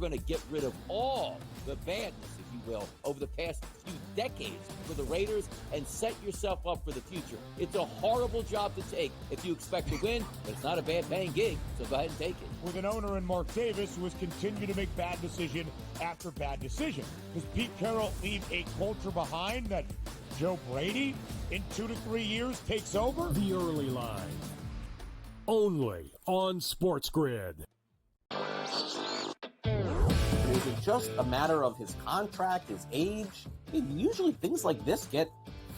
going to get rid of all the badness, if you will, over the past few decades for the Raiders and set yourself up for the future. It's a horrible job to take if you expect to win, but it's not a bad paying gig, so go ahead and take it. With an owner in Mark Davis who has continued to make bad decision after bad decision. Does Pete Carroll leave a culture behind that Joe Brady in 2 to 3 years takes over? The Early Line. Only on SportsGrid. Is it just a matter of his contract, his age? Usually things like this get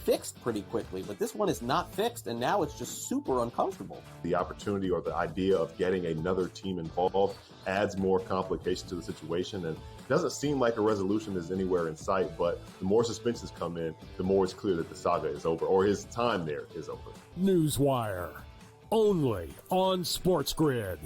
fixed pretty quickly, but this one is not fixed, and now it's just super uncomfortable. The opportunity or the idea of getting another team involved adds more complication to the situation, and it doesn't seem like a resolution is anywhere in sight, but the more suspensions come in, the more it's clear that the saga is over, or his time there is over. Newswire. Only on SportsGrid.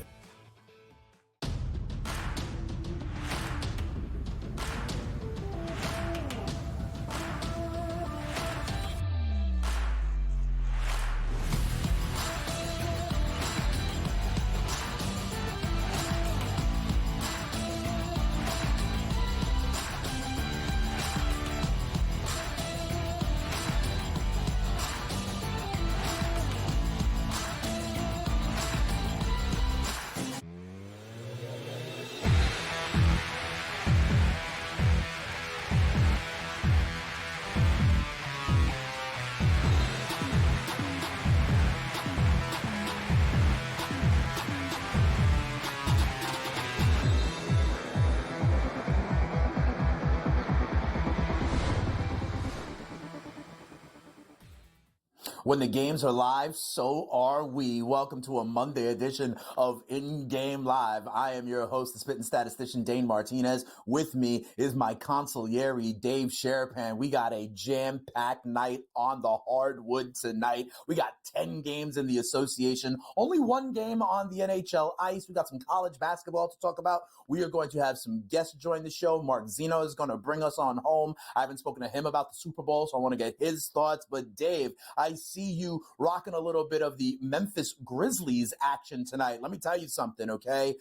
When the games are live, so are we. Welcome to a Monday edition of In Game Live. I am your host, the spitting statistician, Dane Martinez. With me is my consigliere, Dave Sharapan. We got a jam-packed night on the hardwood tonight. We got 10 games in the association, only one game on the NHL ice. We got some college basketball to talk about. We are going to have some guests join the show. Mark Zinno is going to bring us on home. I haven't spoken to him about the Super Bowl, so I want to get his thoughts. But Dave, I see you rocking a little bit of the Memphis Grizzlies action tonight. Let me tell you something, okay?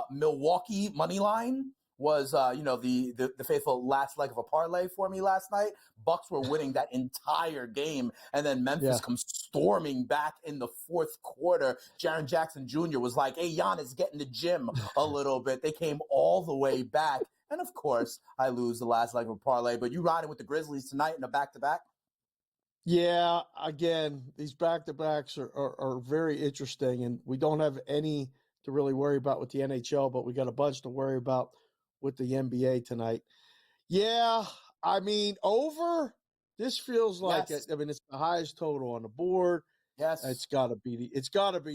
Milwaukee money line was, the faithful last leg of a parlay for me last night. Bucks were winning that entire game, and then Memphis comes storming back in the fourth quarter. Jaren Jackson Jr. was like, hey, Giannis, get in the gym a little bit. They came all the way back, and of course, I lose the last leg of a parlay. But you riding with the Grizzlies tonight in a back-to-back? Yeah, again, these back-to-backs are very interesting, and we don't have any to really worry about with the NHL, but we got a bunch to worry about with the NBA tonight. Yeah, I mean, over, this feels like, Yes. it's the highest total on the board. Yes. It's got to be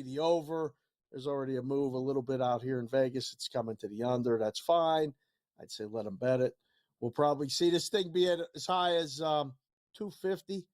the over. There's already a move a little bit out here in Vegas. It's coming to the under. That's fine. I'd say let them bet it. We'll probably see this thing be at as high as 250.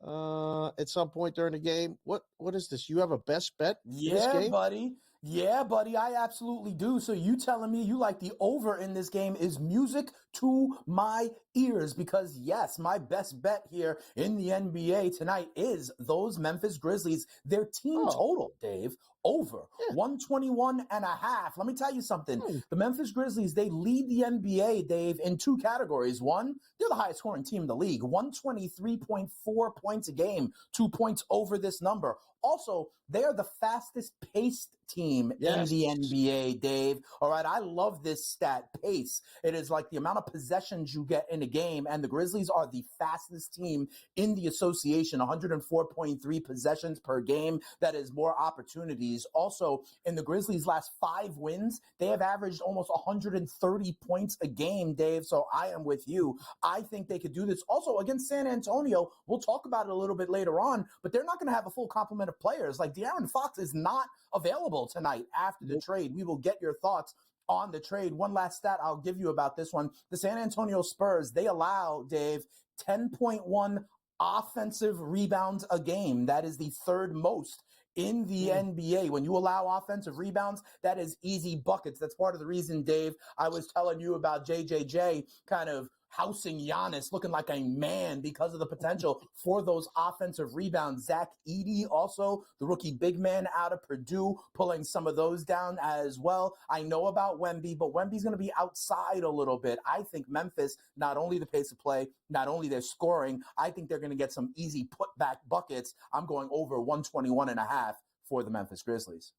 At some point during the game. What is this? You have a best bet in this game? Buddy. Yeah, buddy, I absolutely do. So you telling me you like the over in this game is music to my ears, because yes, my best bet here in the NBA tonight is those Memphis Grizzlies, their team total, Dave, over 121 and a half. Let me tell you something. The Memphis Grizzlies, they lead the NBA, Dave, in two categories. One, they're the highest scoring team in the league, 123.4 points a game, 2 points over this number. Also, they are the fastest paced team in the NBA, Dave. All right, I love this stat, pace. It is like the amount of possessions you get in a game, and the Grizzlies are the fastest team in the association, 104.3 possessions per game. That is more opportunities. Also, in the Grizzlies' last 5 wins, they have averaged almost 130 points a game, Dave, so I am with you. I think they could do this. Also, against San Antonio, we'll talk about it a little bit later on, but they're not going to have a full complement of players. Like, De'Aaron Fox is not available tonight after the trade. We will get your thoughts on the trade. One last stat I'll give you about this one. The San Antonio Spurs, they allow, Dave, 10.1 offensive rebounds a game. That is the third most in the NBA. When you allow offensive rebounds, that is easy buckets. That's part of the reason, Dave, I was telling you about JJJ kind of housing Giannis, looking like a man because of the potential for those offensive rebounds. Zach Edey, also the rookie big man out of Purdue, pulling some of those down as well. I know about Wemby, but Wemby's going to be outside a little bit. I think Memphis, not only the pace of play, not only their scoring, I think they're going to get some easy putback buckets. I'm going over 121.5 for the Memphis Grizzlies.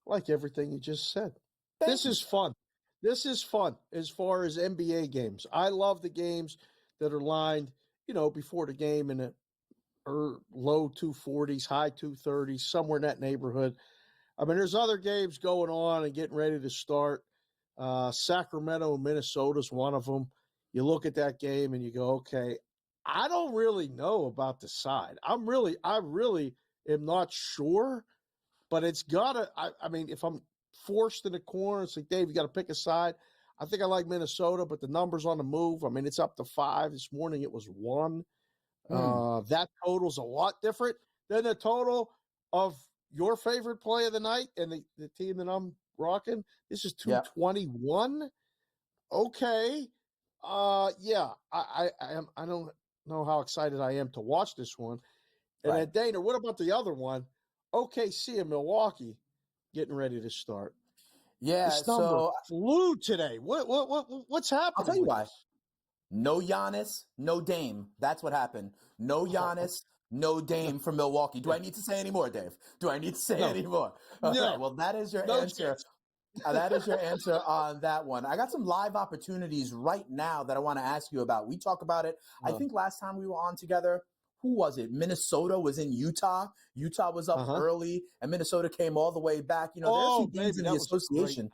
Like everything you just said. Thank you. Is fun. This is fun as far as NBA games. I love the games that are lined, before the game in the low 240s, high 230s, somewhere in that neighborhood. I mean, there's other games going on and getting ready to start. Sacramento, Minnesota's one of them. You look at that game and you go, okay, I don't really know about the side. I really am not sure, but it's gotta. I mean, if I'm forced in the corner, it's like, Dave, you got to pick a side. I think I like Minnesota, but the number's on the move. I mean, it's up to 5. This morning it was 1. That total's a lot different than the total of your favorite play of the night and the team that I'm rocking. This is 221. Yeah. Okay. Yeah, I don't know how excited I am to watch this one. And then Dana, what about the other one? OKC in Milwaukee getting ready to start. Yeah, this number flew today. What's happening? I'll tell you why. No Giannis, no Dame. That's what happened. No Giannis, no Dame from Milwaukee. Do I need to say any more, Dave? Do I need to say any more? Okay, no. Well, that is your answer. That is your answer on that one. I got some live opportunities right now that I want to ask you about. We talk about it. I think last time we were on together, who was it? Minnesota was in Utah. Utah was up early, and Minnesota came all the way back. There are some games in the association.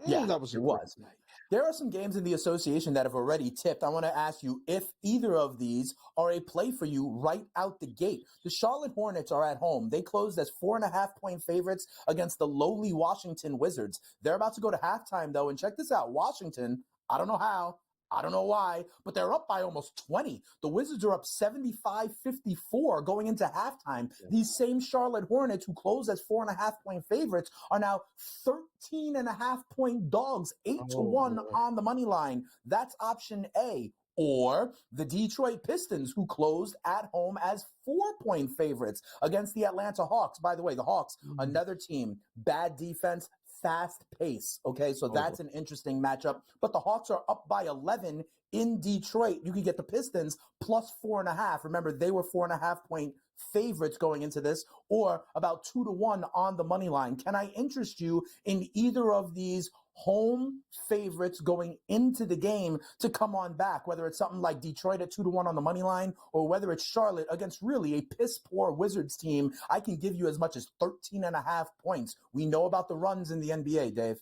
Yeah, that was night. There are some games in the association that have already tipped. I want to ask you if either of these are a play for you right out the gate. The Charlotte Hornets are at home. They closed as 4.5-point favorites against the lowly Washington Wizards. They're about to go to halftime, though, and check this out. Washington, I don't know how, I don't know why, but they're up by almost 20. The Wizards are up 75-54 going into halftime. Yeah. These same Charlotte Hornets, who closed as 4.5-point favorites, are now 13.5-point dogs, 8-1 on the money line. That's option A. Or the Detroit Pistons, who closed at home as 4-point favorites against the Atlanta Hawks. By the way, the Hawks, another team, bad defense, fast pace. Okay, so that's an interesting matchup. But the Hawks are up by 11 in Detroit. You could get the Pistons plus 4.5. Remember, they were 4.5-point favorites going into this, or about 2-1 on the money line. Can I interest you in either of these home favorites going into the game to come on back, whether it's something like Detroit at 2-1 on the money line, or whether it's Charlotte against really a piss-poor Wizards team? I can give you as much as 13.5 points. We know about the runs in the NBA, Dave.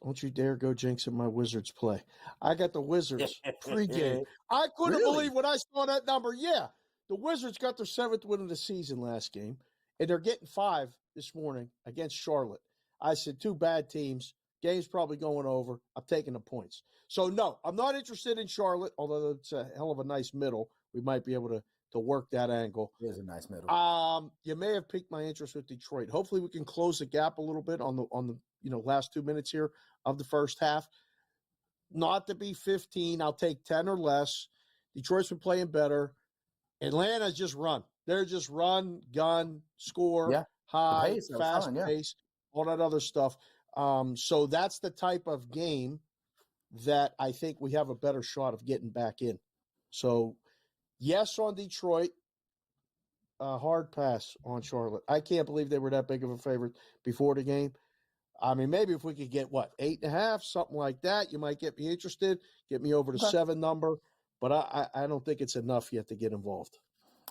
Don't you dare go jinxing my Wizards play. I got the Wizards pregame. I couldn't believe when I saw that number. Yeah, the Wizards got their 7th win of the season last game, and they're getting 5 this morning against Charlotte. I said, 2 bad teams. Game's probably going over. I'm taking the points. So, no, I'm not interested in Charlotte, although it's a hell of a nice middle. We might be able to work that angle. It is a nice middle. You may have piqued my interest with Detroit. Hopefully we can close the gap a little bit on the last 2 minutes here of the first half. Not to be 15. I'll take 10 or less. Detroit's been playing better. Atlanta's just run. They're just run, gun, score, high, fast pace, all that other stuff. So that's the type of game that I think we have a better shot of getting back in. So, yes on Detroit, hard pass on Charlotte. I can't believe they were that big of a favorite before the game. I mean, maybe if we could get, 8.5, something like that, you might get me interested, get me over the 7 number. But I don't think it's enough yet to get involved.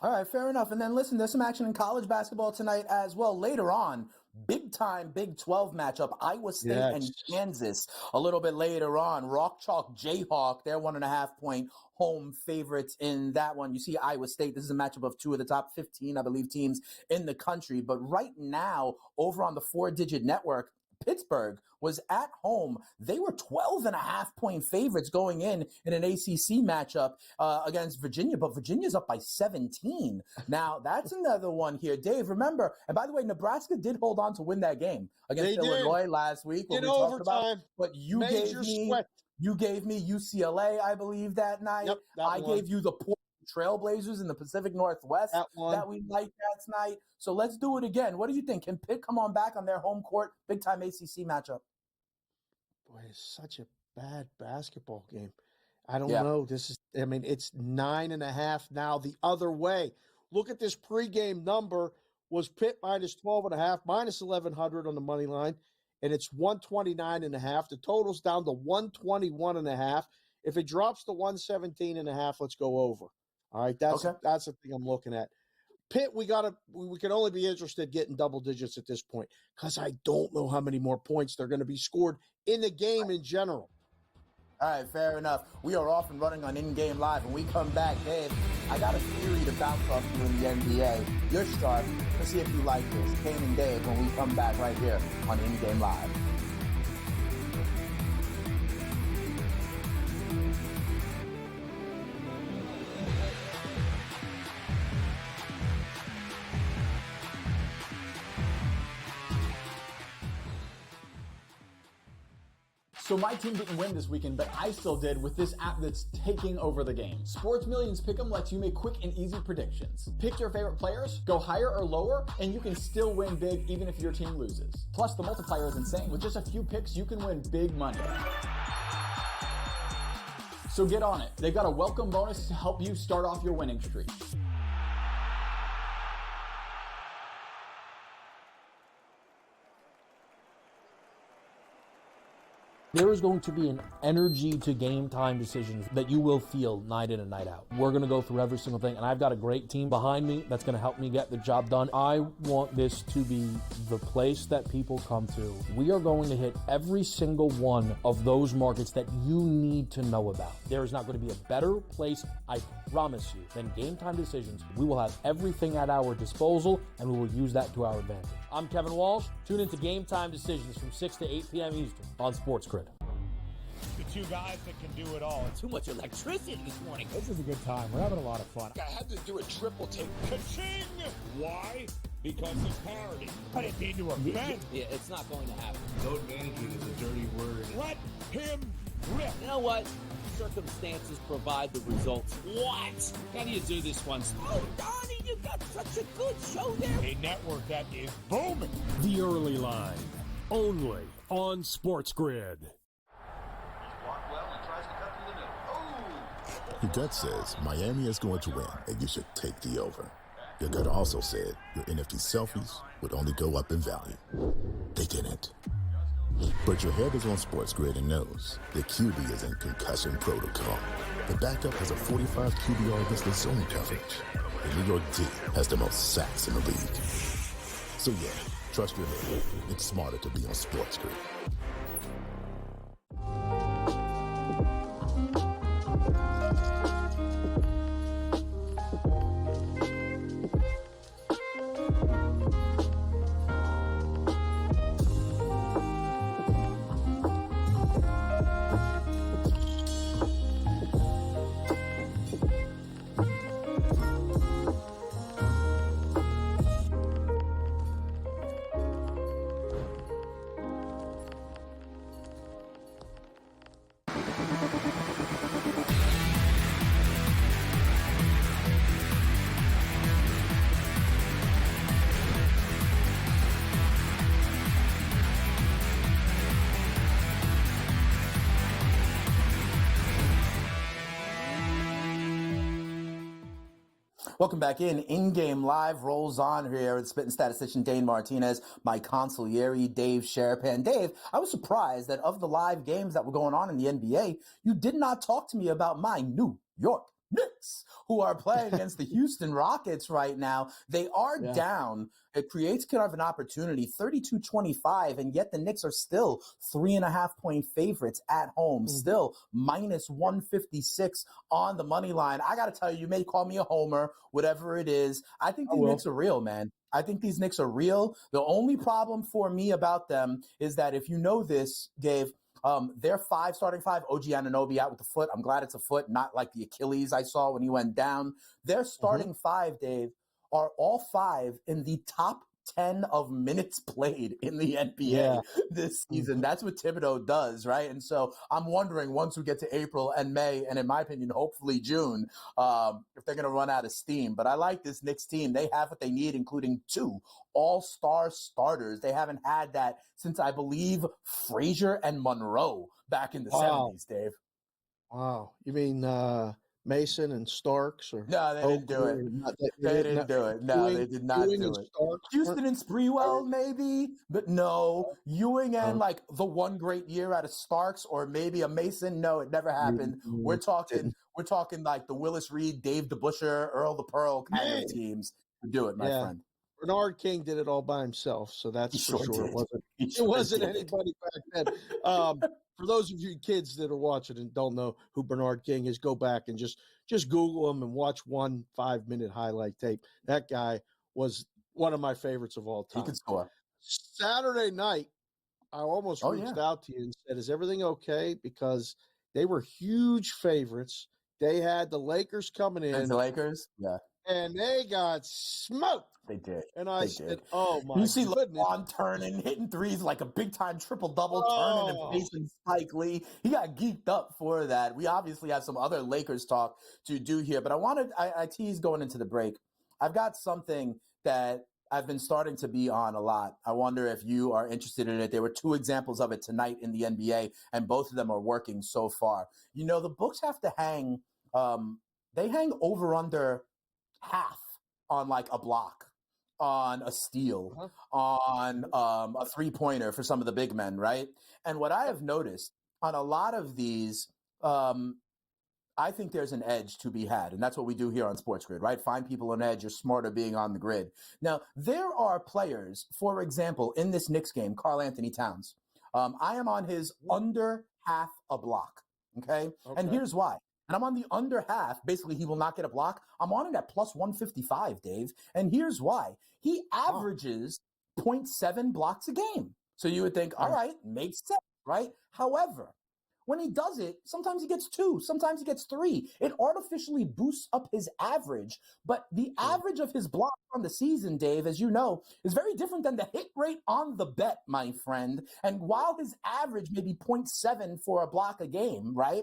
All right, fair enough. And then listen, there's some action in college basketball tonight as well. Later on, big-time Big 12 matchup, Iowa State and Kansas. A little bit later on, Rock Chalk Jayhawk, they're 1.5-point home favorites in that one. You see Iowa State, this is a matchup of 2 of the top 15, I believe, teams in the country. But right now, over on the 4-Digit Network, Pittsburgh was at home. They were 12.5-point favorites going in an ACC matchup against Virginia, but Virginia's up by 17. Now, that's another one here. Dave, remember, and by the way, Nebraska did hold on to win that game against Illinois last week. In overtime. But you gave me You gave me UCLA, I believe, that night. Yep, I gave you the Portland Trailblazers in the Pacific Northwest that we liked that night. So let's do it again. What do you think? Can Pitt come on back on their home court, big-time ACC matchup? Boy, it's such a bad basketball game. I don't know. It's 9.5 now the other way. Look at this pregame number. Was Pitt minus 12.5, minus 1,100 on the money line, and it's 129.5. The total's down to 121.5. If it drops to 117.5, let's go over. All right, that's the thing I'm looking at. Pitt, we can only be interested getting double digits at this point because I don't know how many more points they're going to be scored in the game in general. All right, fair enough. We are off and running on In-Game Live. When we come back, Dave, I got a theory to bounce off you in the NBA. You're sharp. Let's see if you like this. Kane and Dave when we come back right here on In-Game Live. So my team didn't win this weekend, but I still did with this app that's taking over the game. Sports Millions Pick'em lets you make quick and easy predictions. Pick your favorite players, go higher or lower, and you can still win big even if your team loses. Plus, the multiplier is insane. With just a few picks, you can win big money. So get on it. They've got a welcome bonus to help you start off your winning streak. There is going to be an energy to game time decisions that you will feel night in and night out. We're going to go through every single thing, and I've got a great team behind me that's going to help me get the job done. I want this to be the place that people come to. We are going to hit every single one of those markets that you need to know about. There is not going to be a better place, I promise you, than Game Time Decisions. We will have everything at our disposal, and we will use that to our advantage. I'm Kevin Walsh. Tune into Game Time Decisions from 6 to 8 p.m. Eastern on SportsGrid. The two guys that can do it all. Too much electricity this morning. This is a good time. We're having a lot of fun. I had to do a triple take. Ka-ching! Why? Because it's parody. I didn't mean to offend. Yeah, it's not going to happen. Load management is a dirty word. Let him rip. You know what? Circumstances provide the results. What? How do you do this one? Oh, Donnie, you got such a good show there. A network that is booming. The Early Line, only on SportsGrid. Your gut says Miami is going to win, and you should take the over. Your gut also said your NFT selfies would only go up in value. They didn't. But your head is on SportsGrid and knows the QB is in concussion protocol. The backup has a 45 QBR against the zone coverage. The New York D has the most sacks in the league. So yeah, trust your head. It's smarter to be on SportsGrid. Welcome back in. In-Game Live rolls on here. It's spitting statistician Dane Martinez, my consigliere, Dave Sharapan. Dave, I was surprised that of the live games that were going on in the NBA, you did not talk to me about my New York Knicks, who are playing against the Houston Rockets right now. They are down. It creates kind of an opportunity, 32-25, and yet the Knicks are still 3.5-point favorites at home, still minus 156 on the money line. I got to tell you, you may call me a homer, whatever it is. I think these Knicks are real, man. I think these Knicks are real. The only problem for me about them is that if you know this, Dave, their starting five, OG Anunoby out with the foot. I'm glad it's a foot, not like the Achilles I saw when he went down. Their starting five, Dave, are all five in the top 10 of minutes played in the NBA Yeah. this season. That's what Thibodeau does, right? And so I'm wondering once we get to April and May, and in my opinion, hopefully June, if they're going to run out of steam. But I like this Knicks team. They have what they need, including 2 all-star starters. They haven't had that since, I believe, Frazier and Monroe back in the 70s, Dave. Wow. You mean Mason and Starks? Or No, they didn't do it. They didn't do it. No, they did not do it. Houston and Sprewell, maybe, but no. Ewing and like the one great year out of Starks, or maybe a Mason. No, it never happened. We're talking like the Willis Reed, Dave DeBusschere, Earl the Pearl kind of teams to do it, my friend. Bernard King did it all by himself, so that's for sure. It wasn't anybody back then. For those of you kids that are watching and don't know who Bernard King is, go back and just Google him and watch one 5-minute highlight tape. That guy was one of my favorites of all time. He could score. Saturday night, I almost reached out to you and said, is everything okay? Because they were huge favorites. They had the Lakers coming in. And the Lakers? Yeah. And they got smoked. They did. And I said, oh, my You see goodness. LeBron turning, hitting threes like a big-time triple-double, turning and facing Spike Lee. He got geeked up for that. We obviously have some other Lakers talk to do here, but I teased going into the break. I've got something that I've been starting to be on a lot. I wonder if you are interested in it. There were 2 examples of it tonight in the NBA, and both of them are working so far. You know, the books have to hang, they hang over under half on like a block, on a steal, on a three-pointer for some of the big men, right? And what I have noticed on a lot of these, I think there's an edge to be had, and that's what we do here on SportsGrid, right? Find people an edge. You're smarter being on the grid. Now, there are players, for example, in this Knicks game, Karl Anthony Towns. I am on his under half a block, okay? And here's why. And I'm on the under half. Basically, he will not get a block. I'm on it at plus 155, Dave. And here's why. He averages 0.7 blocks a game. So you would think, all right, makes sense, right? However, when he does it, sometimes he gets 2, sometimes he gets 3. It artificially boosts up his average. But the average of his blocks on the season, Dave, as you know, is very different than the hit rate on the bet, my friend. And while his average may be 0.7 for a block a game, right?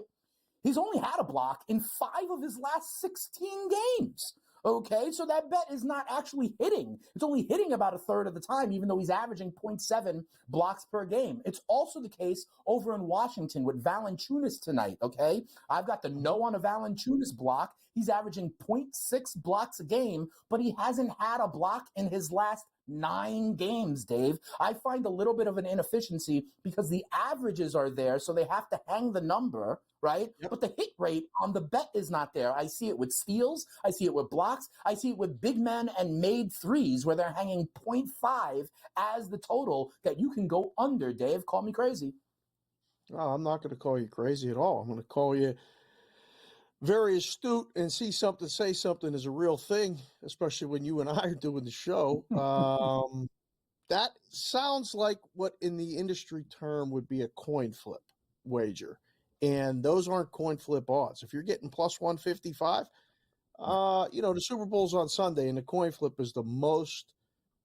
He's only had a block in 5 of his last 16 games. Okay, so that bet is not actually hitting. It's only hitting about a third of the time, even though he's averaging 0.7 blocks per game. It's also the case over in Washington with Valanciunas tonight, okay? I've got the no on a Valanciunas block. He's averaging 0.6 blocks a game, but he hasn't had a block in his last 9 games, Dave. I find a little bit of an inefficiency because the averages are there, so they have to hang the number, right? But the hit rate on the bet is not there. I see it with steals. I see it with blocks. I see it with big men and made threes where they're hanging 0.5 as the total that you can go under, Dave. Call me crazy. Oh, I'm not going to call you crazy at all. I'm going to call you very astute, and say something is a real thing, especially when you and I are doing the show. That sounds like what in the industry term would be a coin flip wager. And those aren't coin flip odds. If you're getting plus 155, the Super Bowl's on Sunday, and the coin flip is the most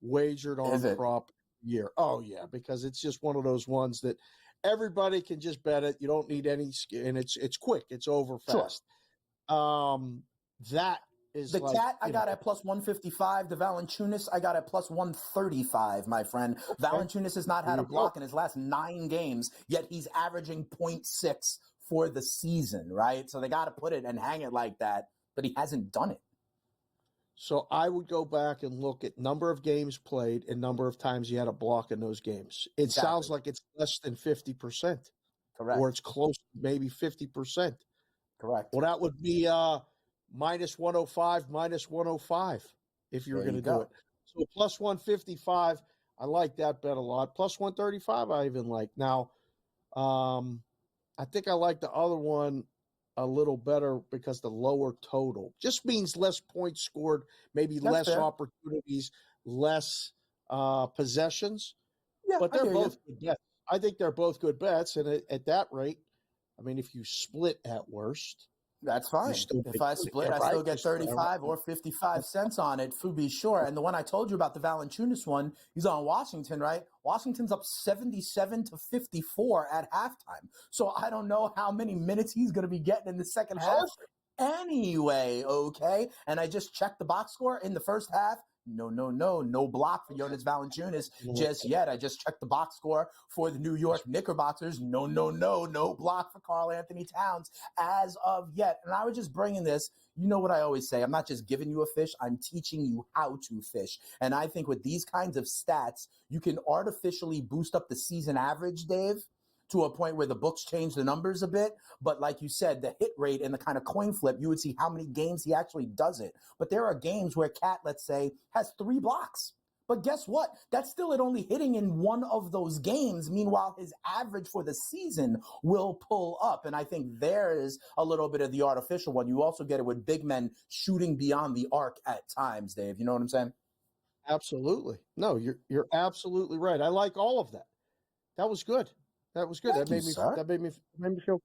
wagered on prop year. Oh, yeah, because it's just one of those ones that everybody can just bet it. You don't need any skin, and it's quick. It's over fast. That is the Cat I got at plus 155. The Valanciunas I got at plus 135, my friend. Okay. Valanciunas has not had a block in his last 9 games, yet he's averaging 0.6 for the season, right? So they got to put it and hang it like that, but he hasn't done it. So I would go back and look at number of games played and number of times he had a block in those games. It sounds like it's less than 50%. Correct. Or it's close to maybe 50%. Correct. Well, that would be minus 105, minus 105 if you're going to do it. So plus 155, I like that bet a lot. Plus 135, I even like. Now, I think I like the other one a little better because the lower total just means less points scored, maybe less opportunities, less possessions. Yeah, but they're both good bets. I think they're both good bets. And at that rate, I mean, if you split at worst, That's fine. If I split, I still get 35 or 55 cents on it, to be sure. And the one I told you about, the Valanciunas one, he's on Washington, right? Washington's up 77-54 at halftime. So I don't know how many minutes he's going to be getting in the second half anyway, okay? And I just checked the box score in the first half. No block for Jonas Valanciunas just yet. I just checked the box score for the New York Knickerbockers. No block for Karl Anthony Towns as of yet. And I was just bringing this. You know what I always say, I'm not just giving you a fish, I'm teaching you how to fish. And I think with these kinds of stats, you can artificially boost up the season average, Dave, to a point where the books change the numbers a bit. But like you said, the hit rate and the kind of coin flip, you would see how many games he actually does it. But there are games where Cat, let's say, has 3 blocks. But guess what? That's still it only hitting in one of those games. Meanwhile, his average for the season will pull up. And I think there is a little bit of the artificial one. You also get it with big men shooting beyond the arc at times, Dave. You know what I'm saying? Absolutely. No, you're absolutely right. I like all of that. That was good. That was good. That made me feel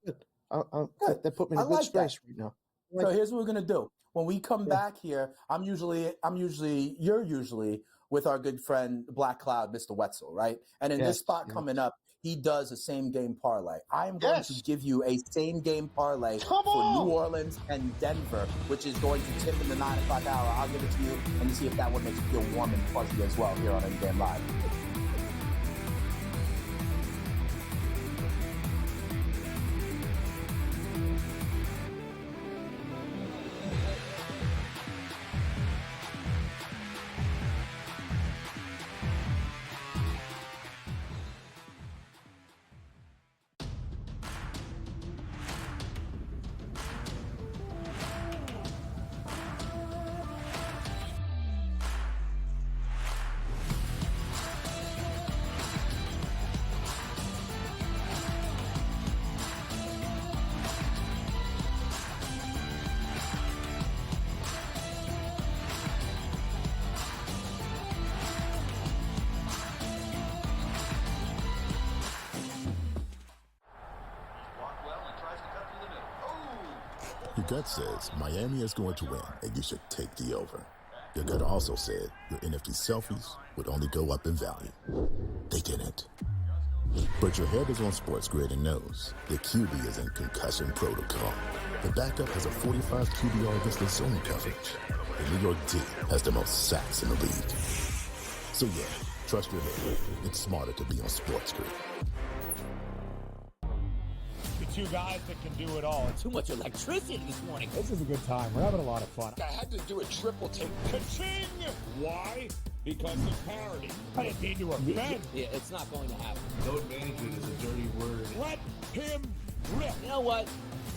good. That put me in a good space right now. So here's what we're gonna do. When we come back here, you're usually with our good friend Black Cloud, Mr. Wetzel, right? And in this spot coming up, he does a same game parlay. I am going to give you a same game parlay for New Orleans and Denver, which is going to tip in the 9 o'clock hour. I'll give it to you and you see if that one makes you feel warm and fuzzy as well here on Endgame Live. Your gut says Miami is going to win, and you should take the over. Your gut also said your NFT selfies would only go up in value. They didn't. But your head is on SportsGrid and knows the QB is in concussion protocol. The backup has a 45 QBR against the zone coverage. The New York D has the most sacks in the league. So yeah, trust your head. It's smarter to be on SportsGrid. The two guys that can do it all. Too much electricity this morning. This is a good time. We're having a lot of fun. I had to do a triple take. Ka-ching! Why? Because of parody. I didn't mean to offend. Yeah, it's not going to happen. Load management is a dirty word. Let him rip. You know what?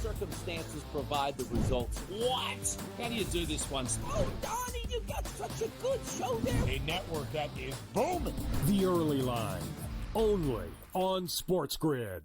Circumstances provide the results. What? How do you do this one? Oh, Donnie, you got such a good show there. A network that is booming. The Early Line, only on SportsGrid.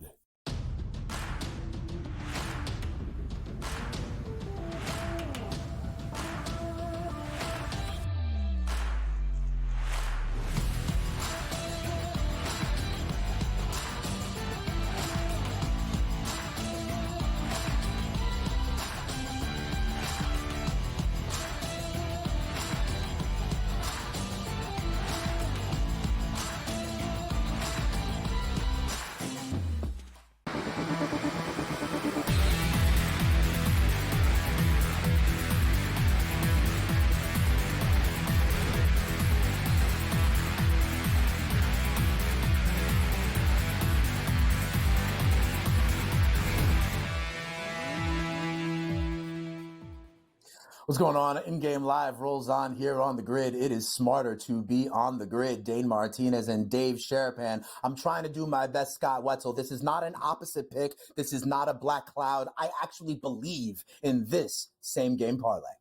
What's going on? In-Game Live rolls on here on the grid. It is smarter to be on the grid. Dane Martinez and Dave Sharapan. I'm trying to do my best, Scott Wetzel. This is not an opposite pick. This is not a black cloud. I actually believe in this same game parlay.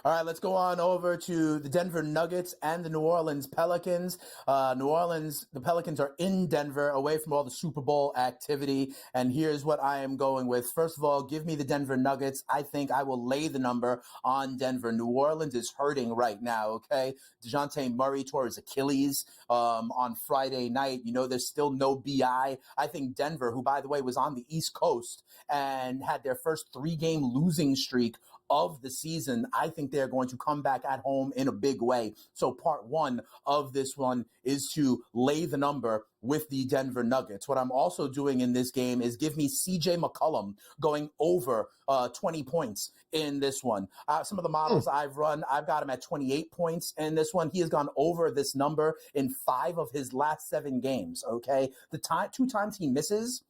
All right, let's go on over to the Denver Nuggets and the New Orleans Pelicans. The Pelicans are in Denver, away from all the Super Bowl activity. And here's what I am going with. First of all, give me the Denver Nuggets. I think I will lay the number on Denver. New Orleans is hurting right now, okay? DeJounte Murray tore his Achilles on Friday night. You know, there's still no BI. I think Denver, who, by the way, was on the East Coast and had their first 3-game losing streak of the season, I think they're going to come back at home in a big way. So part one of this one is to lay the number with the Denver Nuggets. What I'm also doing in this game is give me CJ McCollum going over 20 points in this one. Some of the models I've run, I've got him at 28 points in this one. He has gone over this number in 5 of his last 7 games, okay? The 2 times he misses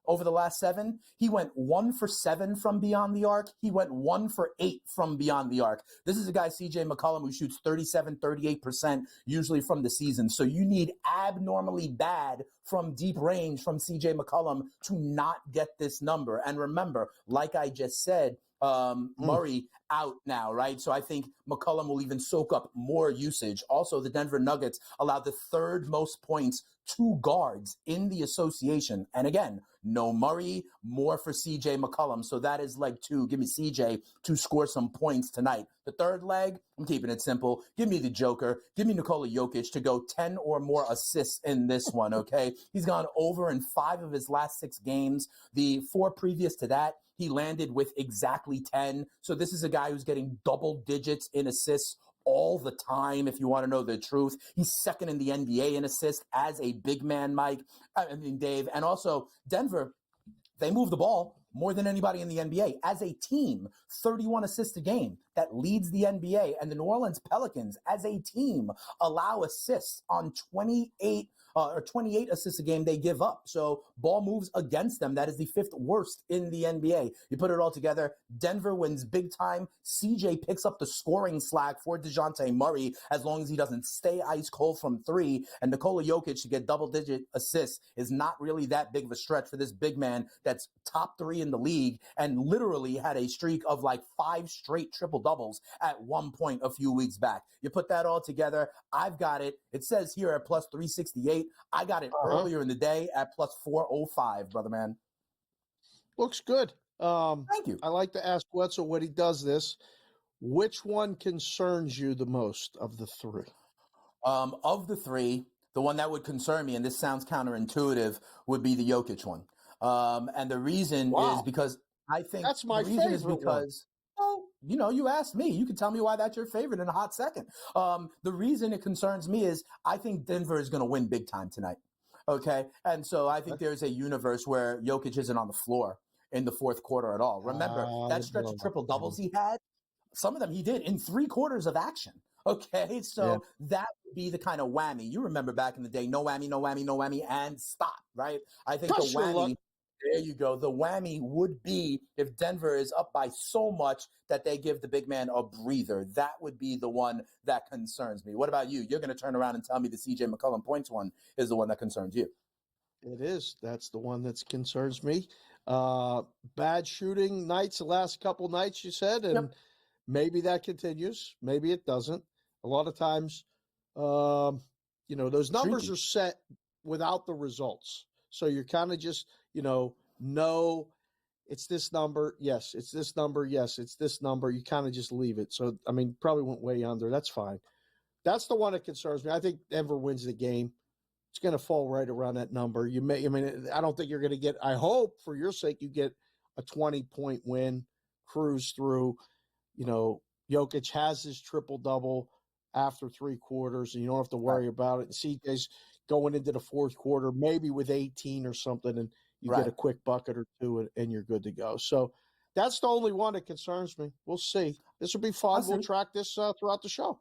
over the last 7, he went 1 for 7 from beyond the arc. He went 1 for 8 from beyond the arc. This is a guy, CJ McCollum, who shoots 38% usually from the season. So you need abnormally bad from deep range from CJ McCollum to not get this number. And remember, like I just said, Murray out now, right? So I think McCollum will even soak up more usage. Also, the Denver Nuggets allowed the 3rd most points to guards in the association. And again, no Murray, more for CJ McCollum. So that is leg 2. Give me CJ to score some points tonight. The 3rd leg, I'm keeping it simple. Give me the Joker. Give me Nikola Jokic to go 10 or more assists in this one, okay? He's gone over in 5 of his last 6 games. The 4 previous to that, he landed with exactly 10. So this is a guy who's getting double digits in assists all the time, if you want to know the truth. He's second in the NBA in assists as a big man, Dave. And also, Denver, they move the ball more than anybody in the NBA. As a team, 31 assists a game. That leads the NBA. And the New Orleans Pelicans, as a team, allow assists on 28 assists a game they give up. So ball moves against them. That is the 5th worst in the NBA. You put it all together, Denver wins big time. CJ picks up the scoring slack for DeJounte Murray as long as he doesn't stay ice cold from 3. And Nikola Jokic to get double-digit assists is not really that big of a stretch for this big man that's top 3 in the league and literally had a streak of like 5 straight triple-doubles at one point a few weeks back. You put that all together, I've got it. It says here at plus 368. I got it earlier in the day at plus 405, brother man. Looks good. Thank you. I like to ask Wetzel when he does this, which one concerns you the most of the 3? Of the 3, the one that would concern me, and this sounds counterintuitive, would be the Jokic one. And the reason is because I think that's my the reason favorite is because you asked me. You can tell me why that's your favorite in a hot second. The reason it concerns me is I think Denver is going to win big time tonight. Okay. And so I think there's a universe where Jokic isn't on the floor in the 4th quarter at all. Remember that stretch of triple doubles he had? Some of them he did in 3 quarters of action. Okay. So that would be the kind of whammy. You remember back in the day, no whammy, no whammy, no whammy, and stop, right? I think the whammy. There you go. The whammy would be if Denver is up by so much that they give the big man a breather. That would be the one that concerns me. What about you? You're going to turn around and tell me the CJ McCollum points one is the one that concerns you. It is. That's the one that concerns me. Bad shooting nights the last couple nights, you said, and maybe that continues. Maybe it doesn't. A lot of times, those numbers are set without the results. So you're kind of just, no, it's this number. Yes, it's this number. Yes, it's this number. You kind of just leave it. So, probably went way under. That's fine. That's the one that concerns me. I think Denver wins the game. It's going to fall right around that number. I don't think you're going to get, I hope for your sake, you get a 20-point win, cruise through. Jokic has his triple-double after 3 quarters, and you don't have to worry about it. And CJ's going into the 4th quarter, maybe with 18 or something, and you get a quick bucket or 2, and you're good to go. So that's the only one that concerns me. We'll see. This will be fun. We'll track this throughout the show.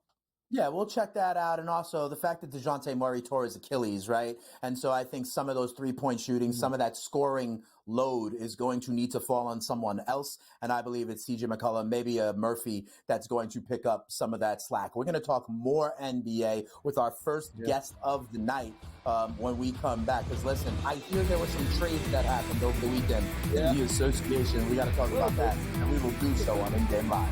Yeah, we'll check that out. And also the fact that DeJounte Murray tore his Achilles, right? And so I think some of those 3-point shooting, some of that scoring load is going to need to fall on someone else. And I believe it's CJ McCollum, maybe a Murphy that's going to pick up some of that slack. We're going to talk more NBA with our first guest of the night when we come back. Because listen, I hear there were some trades that happened over the weekend in the association. We got to talk about that. And we will do so on In Game Live.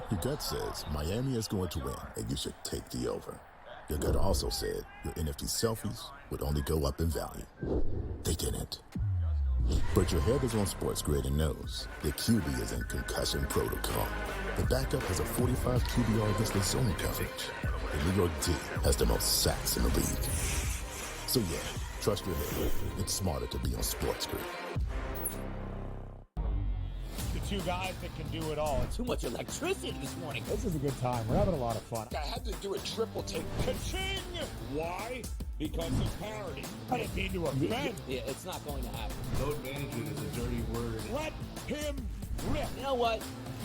Your gut says Miami is going to win, and you should take the over. Your gut also said your NFT selfies would only go up in value. They didn't. But your head is on SportsGrid and knows the QB is in concussion protocol. The backup has a 45 QBR against the zone coverage. The New York D has the most sacks in the league. So yeah, trust your head. It's smarter to be on SportsGrid. The two guys that can do it all. Too much electricity this morning. This is a good time. We're having a lot of fun. I had to do a triple take. Ka-ching! Why? Because of parity. I didn't mean to offend. Yeah, it's not going to happen. Load management is a dirty word. Let him rip. You know what?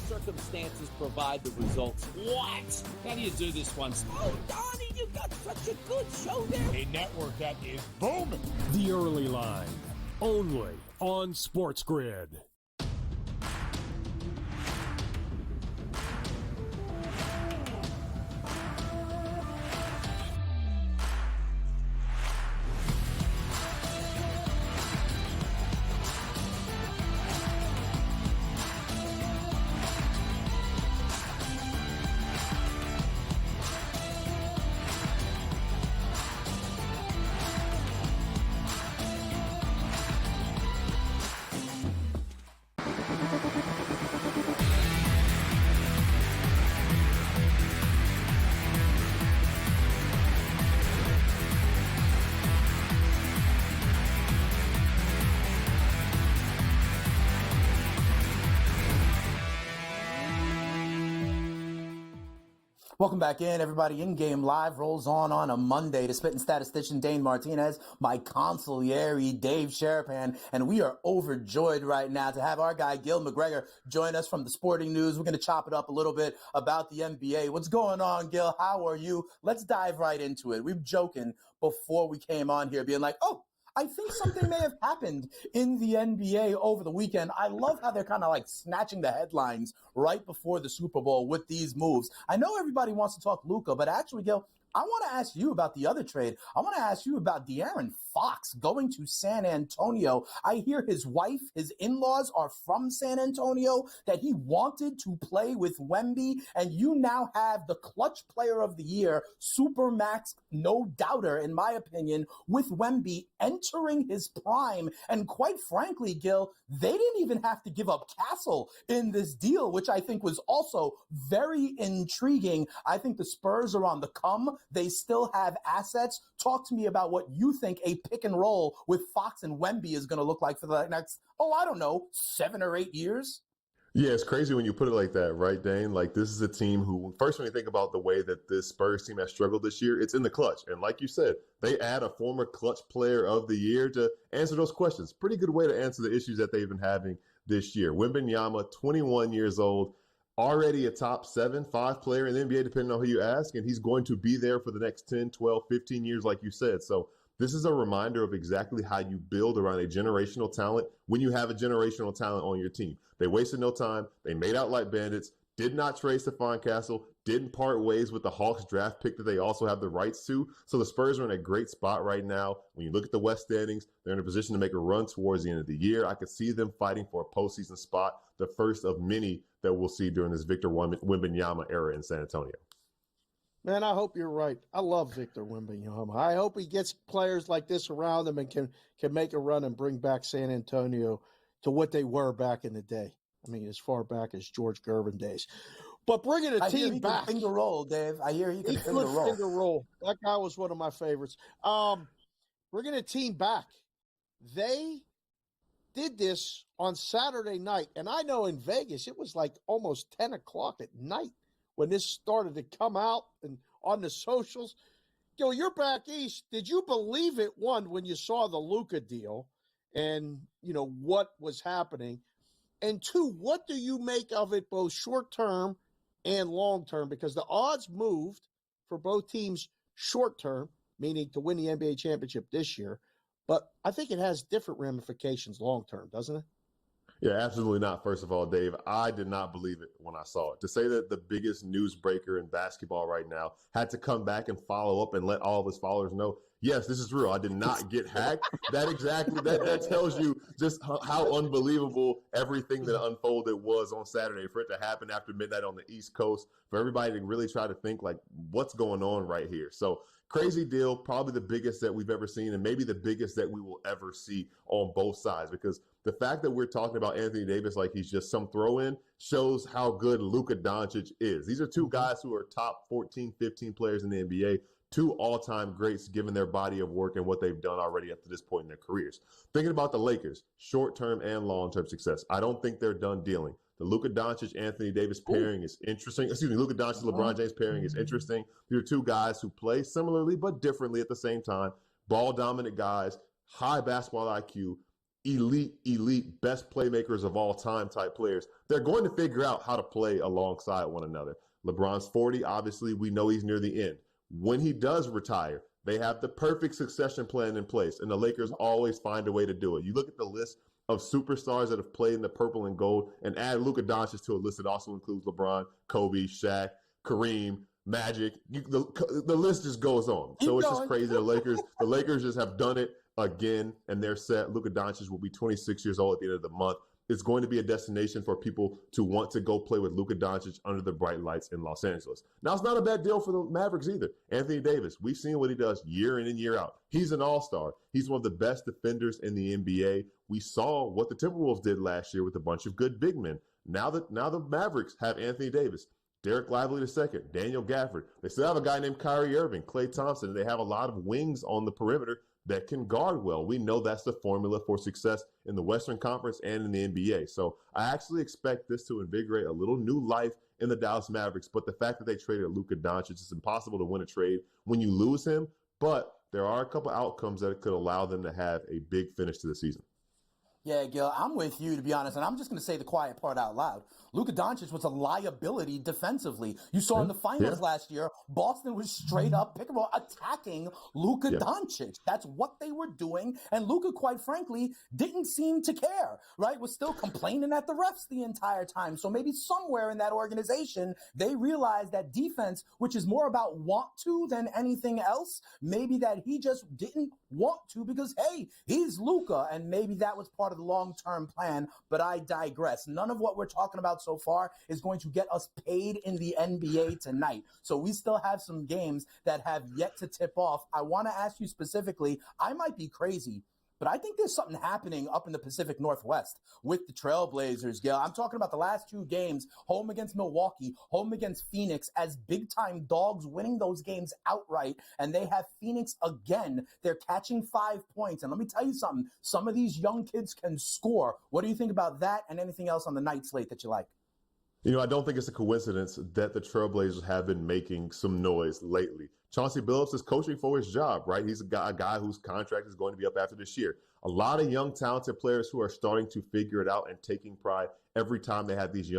Circumstances provide the results. What? How do you do this one? Oh, Donnie, you got such a good show there. A network that is booming. The Early Line, only on SportsGrid. Welcome back in, everybody. In-game live rolls on a Monday. The spitting statistician Dane Martinez, my consigliere Dave Sharapan, and we are overjoyed right now to have our guy Gil McGregor join us from the Sporting News. We're going to chop it up a little bit about the NBA. What's going on, Gil? How are you? Let's dive right into it. We were joking before we came on here, being like, oh, I think something may have happened in the NBA over the weekend. I love how they're kind of like snatching the headlines right before the Super Bowl with these moves. I know everybody wants to talk Luka, but actually, Gil, I want to ask you about the other trade. I want to ask you about De'Aaron Fox going to San Antonio. I hear his wife, his in-laws are from San Antonio, that he wanted to play with Wemby, and you now have the clutch player of the year, Supermax, no doubter, in my opinion, with Wemby entering his prime. And quite frankly, Gil, they didn't even have to give up Castle in this deal, which I think was also very intriguing. I think the Spurs are on the come. They still have assets. Talk to me about what you think a pick and roll with Fox and Wemby is going to look like for the next, 7 or 8 years. Yeah, it's crazy when you put it like that, right, Dane? Like, this is a team who, first, when you think about the way that this Spurs team has struggled this year, it's in the clutch. And like you said, they add a former clutch player of the year to answer those questions. Pretty good way to answer the issues that they've been having this year. Wembanyama, 21 years old, already a top 5 player in the NBA, depending on who you ask, and he's going to be there for the next 10, 12, 15 years, like you said. So this is a reminder of exactly how you build around a generational talent when you have a generational talent on your team. They wasted no time. They made out like bandits, did not trade Stephon Castle, didn't part ways with the Hawks draft pick that they also have the rights to. So the Spurs are in a great spot right now. When you look at the West standings, they're in a position to make a run towards the end of the year. I could see them fighting for a postseason spot, the first of many that we'll see during this Victor Wembanyama era in San Antonio. Man, I hope you're right. I love Victor Wembanyama. I hope he gets players like this around him and can make a run and bring back San Antonio to what they were back in the day. I mean, as far back as George Gervin days. But bringing a team back. Finger roll, Dave. I hear he can finger roll. That guy was one of my favorites. Bringing a team back. They did this on Saturday night. And I know in Vegas, it was like almost 10 o'clock at night when this started to come out and on the socials. Gil, you're back east. Did you believe it, one, when you saw the Luka deal and, what was happening? And two, what do you make of it both short-term and long-term? Because the odds moved for both teams short-term, meaning to win the NBA championship this year. But I think it has different ramifications long-term, doesn't it? Yeah, absolutely not. First of all, Dave, I did not believe it when I saw it. To say that the biggest news breaker in basketball right now had to come back and follow up and let all of his followers know, yes, this is real. I did not get hacked. That tells you just how unbelievable everything that unfolded was on Saturday. For it to happen after midnight on the East Coast, for everybody to really try to think like, what's going on right here? So crazy deal, probably the biggest that we've ever seen, and maybe the biggest that we will ever see on both sides, because the fact that we're talking about Anthony Davis like he's just some throw-in shows how good Luka Doncic is. These are two guys who are top 14, 15 players in the NBA, two all-time greats given their body of work and what they've done already up to this point in their careers. Thinking about the Lakers, short-term and long-term success, I don't think they're done dealing. The Luka Doncic-Anthony Davis pairing is interesting. Luka Doncic-LeBron James pairing is interesting. These are two guys who play similarly but differently at the same time. Ball-dominant guys, high basketball IQ, elite, best playmakers of all time type players. They're going to figure out how to play alongside one another. LeBron's 40. Obviously, we know he's near the end. When he does retire, they have the perfect succession plan in place, and the Lakers always find a way to do it. You look at the list of superstars that have played in the purple and gold and add Luka Doncic to a list that also includes LeBron, Kobe, Shaq, Kareem, Magic. The list just goes on. So it's just crazy. The Lakers just have done it again, and they're set. Luka Doncic will be 26 years old at the end of the month. It's going to be a destination for people to want to go play with Luka Doncic under the bright lights in Los Angeles. Now, it's not a bad deal for the Mavericks either. Anthony Davis, we've seen what he does year in and year out. He's an all-star. He's one of the best defenders in the NBA. We saw what the Timberwolves did last year with a bunch of good big men. Now the Mavericks have Anthony Davis, Derek Lively II, Daniel Gafford. They still have a guy named Kyrie Irving, Klay Thompson, and they have a lot of wings on the perimeter that can guard well. We know that's the formula for success in the Western Conference and in the NBA. So I actually expect this to invigorate a little new life in the Dallas Mavericks. But the fact that they traded Luka Doncic, it's impossible to win a trade when you lose him. But there are a couple outcomes that could allow them to have a big finish to the season. Yeah, Gil, I'm with you, to be honest, and I'm just going to say the quiet part out loud. Luka Doncic was a liability defensively. You saw in the finals last year, Boston was straight up pick and roll attacking Luka Doncic. That's what they were doing, and Luka, quite frankly, didn't seem to care, right? Was still complaining at the refs the entire time. So maybe somewhere in that organization, they realized that defense, which is more about want to than anything else, maybe that he just didn't want to because, hey, he's Luka, and maybe that was part of the long-term plan, but I digress. None of what we're talking about so far is going to get us paid in the NBA tonight. So we still have some games that have yet to tip off. I want to ask you specifically, I might be crazy, but I think there's something happening up in the Pacific Northwest with the Trailblazers, Gil. I'm talking about the last two games, home against Milwaukee, home against Phoenix, as big-time dogs winning those games outright, and they have Phoenix again. They're catching 5 points, and let me tell you something. Some of these young kids can score. What do you think about that and anything else on the night slate that you like? You know, I don't think it's a coincidence that the Trailblazers have been making some noise lately. Chauncey Billups is coaching for his job, right? He's a guy whose contract is going to be up after this year. A lot of young, talented players who are starting to figure it out and taking pride every time they have these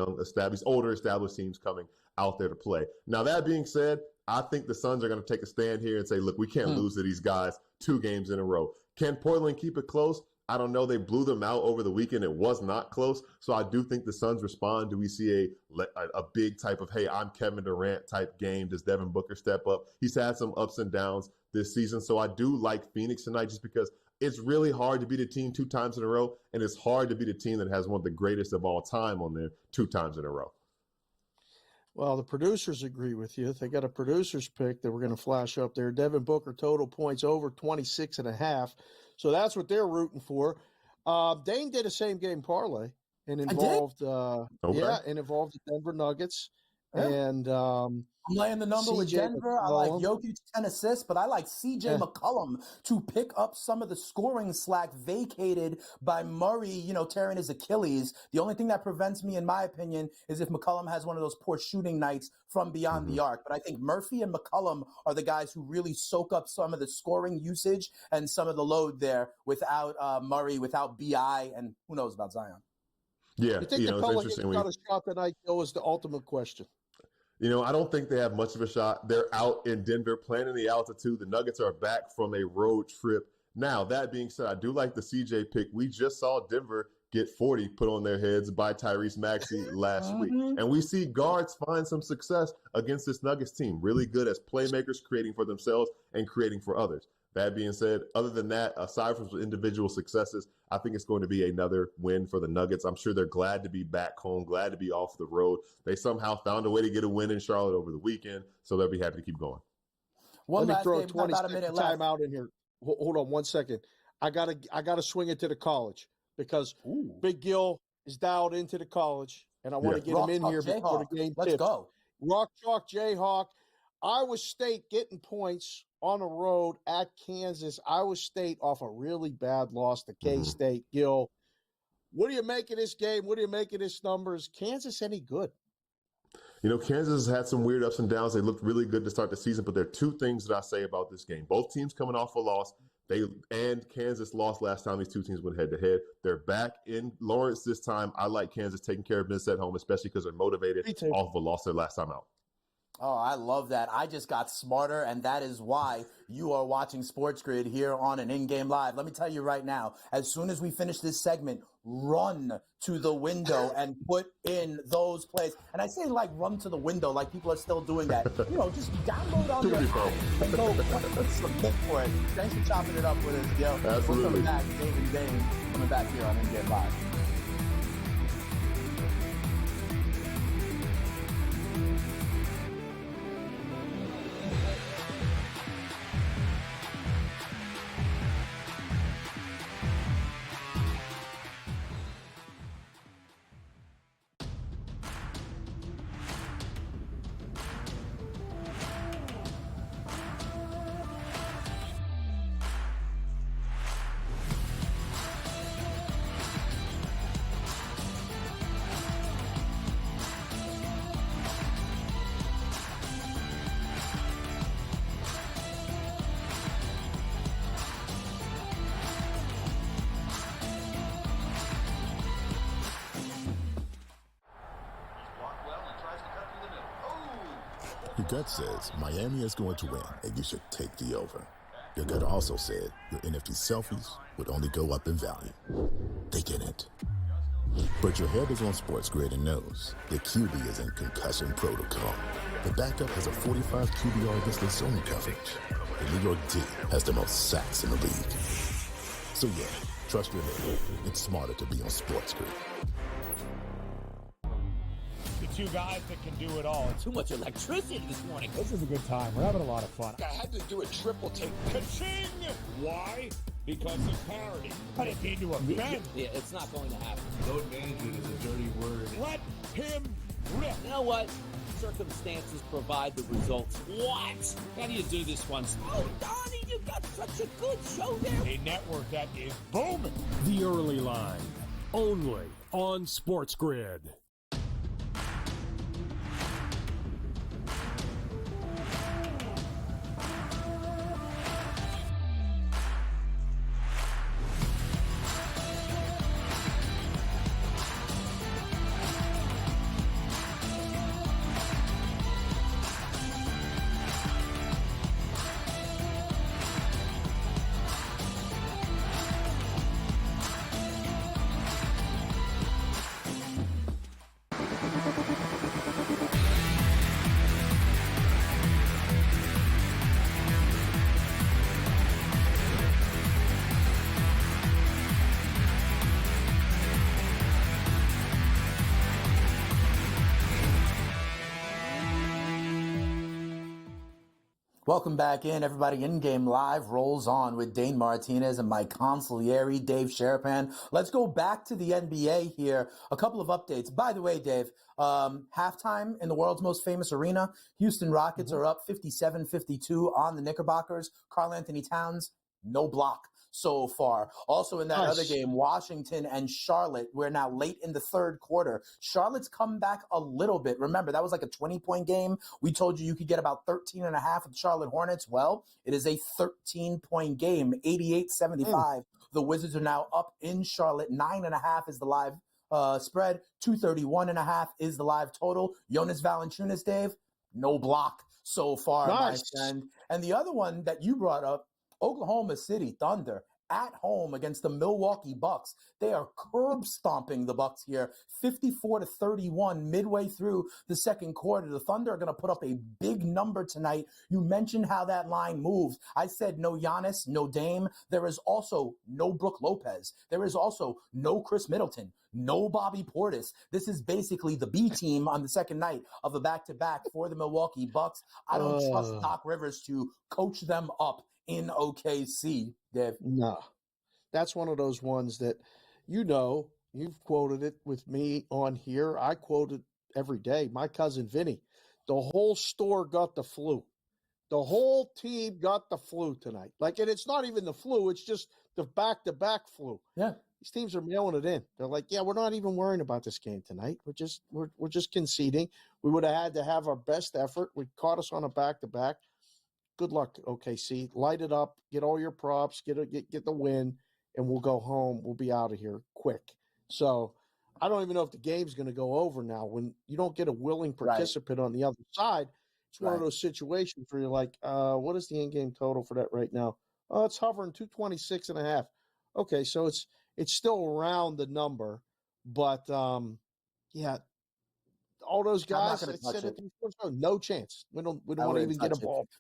older established teams coming out there to play. Now, that being said, I think the Suns are going to take a stand here and say, look, we can't lose to these guys 2 games in a row. Can Portland keep it close? I don't know. They blew them out over the weekend. It was not close. So I do think the Suns respond. Do we see a big type of, hey, I'm Kevin Durant type game? Does Devin Booker step up? He's had some ups and downs this season. So I do like Phoenix tonight just because it's really hard to beat a team 2 times in a row. And it's hard to beat a team that has one of the greatest of all time on there 2 times in a row. Well, the producers agree with you. They got a producer's pick that we're going to flash up there. Devin Booker total points over 26.5. So that's what they're rooting for. Dane did a same game parlay and involved, involved the Denver Nuggets. Yeah. And I'm laying the number with Denver. I like Jokic 10 assists, but I like CJ McCollum to pick up some of the scoring slack vacated by Murray, tearing his Achilles. The only thing that prevents me, in my opinion, is if McCollum has one of those poor shooting nights from beyond the arc. But I think Murphy and McCollum are the guys who really soak up some of the scoring usage and some of the load there without Murray, without BI, and who knows about Zion. Yeah, you think the Pelicans got a shot tonight, Joe, is the ultimate question. I don't think they have much of a shot. They're out in Denver playing in the altitude. The Nuggets are back from a road trip. Now, that being said, I do like the CJ pick. We just saw Denver get 40 put on their heads by Tyrese Maxey last week. And we see guards find some success against this Nuggets team, really good as playmakers, creating for themselves and creating for others. That being said, other than that, aside from individual successes, I think it's going to be another win for the Nuggets. I'm sure they're glad to be back home, glad to be off the road. They somehow found a way to get a win in Charlotte over the weekend, so they'll be happy to keep going. Let me throw a 20-second timeout in here. Hold on 1 second. I gotta swing it to the college because Big Gil is dialed into the college, and I want to get him in here before the game. Let's go. Rock Chalk Jayhawk. Iowa State getting points on the road at Kansas. Iowa State off a really bad loss to K-State. Gil, what do you make of this game? What do you make of this numbers? Kansas any good? You know, Kansas has had some weird ups and downs. They looked really good to start the season, but there are two things that I say about this game. Both teams coming off a loss. And Kansas lost last time these two teams went head-to-head. They're back in Lawrence this time. I like Kansas taking care of business at home, especially because they're motivated off of a loss their last time out. Oh, I love that. I just got smarter, and that is why you are watching SportsGrid here on an in-game live. Let me tell you right now, as soon as we finish this segment, run to the window and put in those plays. And I say like run to the window, like people are still doing that. You know, just download on your app and go submit for it. Thanks for chopping it up with us, Gil. Absolutely. We're coming back, Dave and Dane, coming back here on in-game live. Your gut says Miami is going to win, and you should take the over. Your gut also said your NFT selfies would only go up in value. They didn't. But your head is on SportsGrid and knows the QB is in concussion protocol. The backup has a 45 QBR against the zone coverage. The New York D has the most sacks in the league. So yeah, trust your head. It's smarter to be on SportsGrid. Two guys that can do it all. Too much electricity this morning. This is a good time. We're having a lot of fun. I had to do a triple take. Ka-ching! Why? Because of parity. I didn't mean to offend. Yeah, it's not going to happen. Load management is a dirty word. Let him rip. You know what? Circumstances provide the results. What? How do you do this one? Oh, Donnie, you got such a good show there. A network that is booming. The early line, only on SportsGrid. Welcome back in, everybody. In-game live rolls on with Dane Martinez and my consigliere, Dave Sharapan. Let's go back to the NBA here. A couple of updates. By the way, Dave, halftime in the world's most famous arena, Houston Rockets are up 57-52 on the Knickerbockers. Karl Anthony Towns, no block so far. Also in that other game, Washington and Charlotte, we're now late in the third quarter. Charlotte's come back a little bit. Remember, that was like a 20-point game. We told you could get about 13 and a half with the Charlotte Hornets. Well, it is a 13-point game, 88-75. The Wizards are now up in Charlotte. 9.5 is the live spread. 231.5 is the live total. Jonas Valanciunas, Dave, no block so far, my friend. And the other one that you brought up, Oklahoma City Thunder at home against the Milwaukee Bucks. They are curb stomping the Bucks here, 54-31 midway through the second quarter. The Thunder are going to put up a big number tonight. You mentioned how that line moved. I said no Giannis, no Dame. There is also no Brook Lopez. There is also no Chris Middleton, no Bobby Portis. This is basically the B team on the second night of a back-to-back for the Milwaukee Bucks. I don't trust Doc Rivers to coach them up in OKC, Dave. No, that's one of those ones that, you've quoted it with me on here. I quote it every day. My cousin Vinny, the whole store got the flu. The whole team got the flu tonight. And it's not even the flu. It's just the back-to-back flu. Yeah. These teams are mailing it in. They're like, yeah, we're not even worrying about this game tonight. We're just conceding. We would have had to have our best effort. We caught us on a back-to-back. Good luck, OKC. Light it up. Get all your props. Get the win, and we'll go home. We'll be out of here quick. So I don't even know if the game's going to go over now. When you don't get a willing participant on the other side, it's one of those situations where you're like, what is the in-game total for that right now? Oh, it's hovering 226.5. Okay, so it's still around the number, but yeah, all those guys that said it before, no chance. We don't want to even get involved.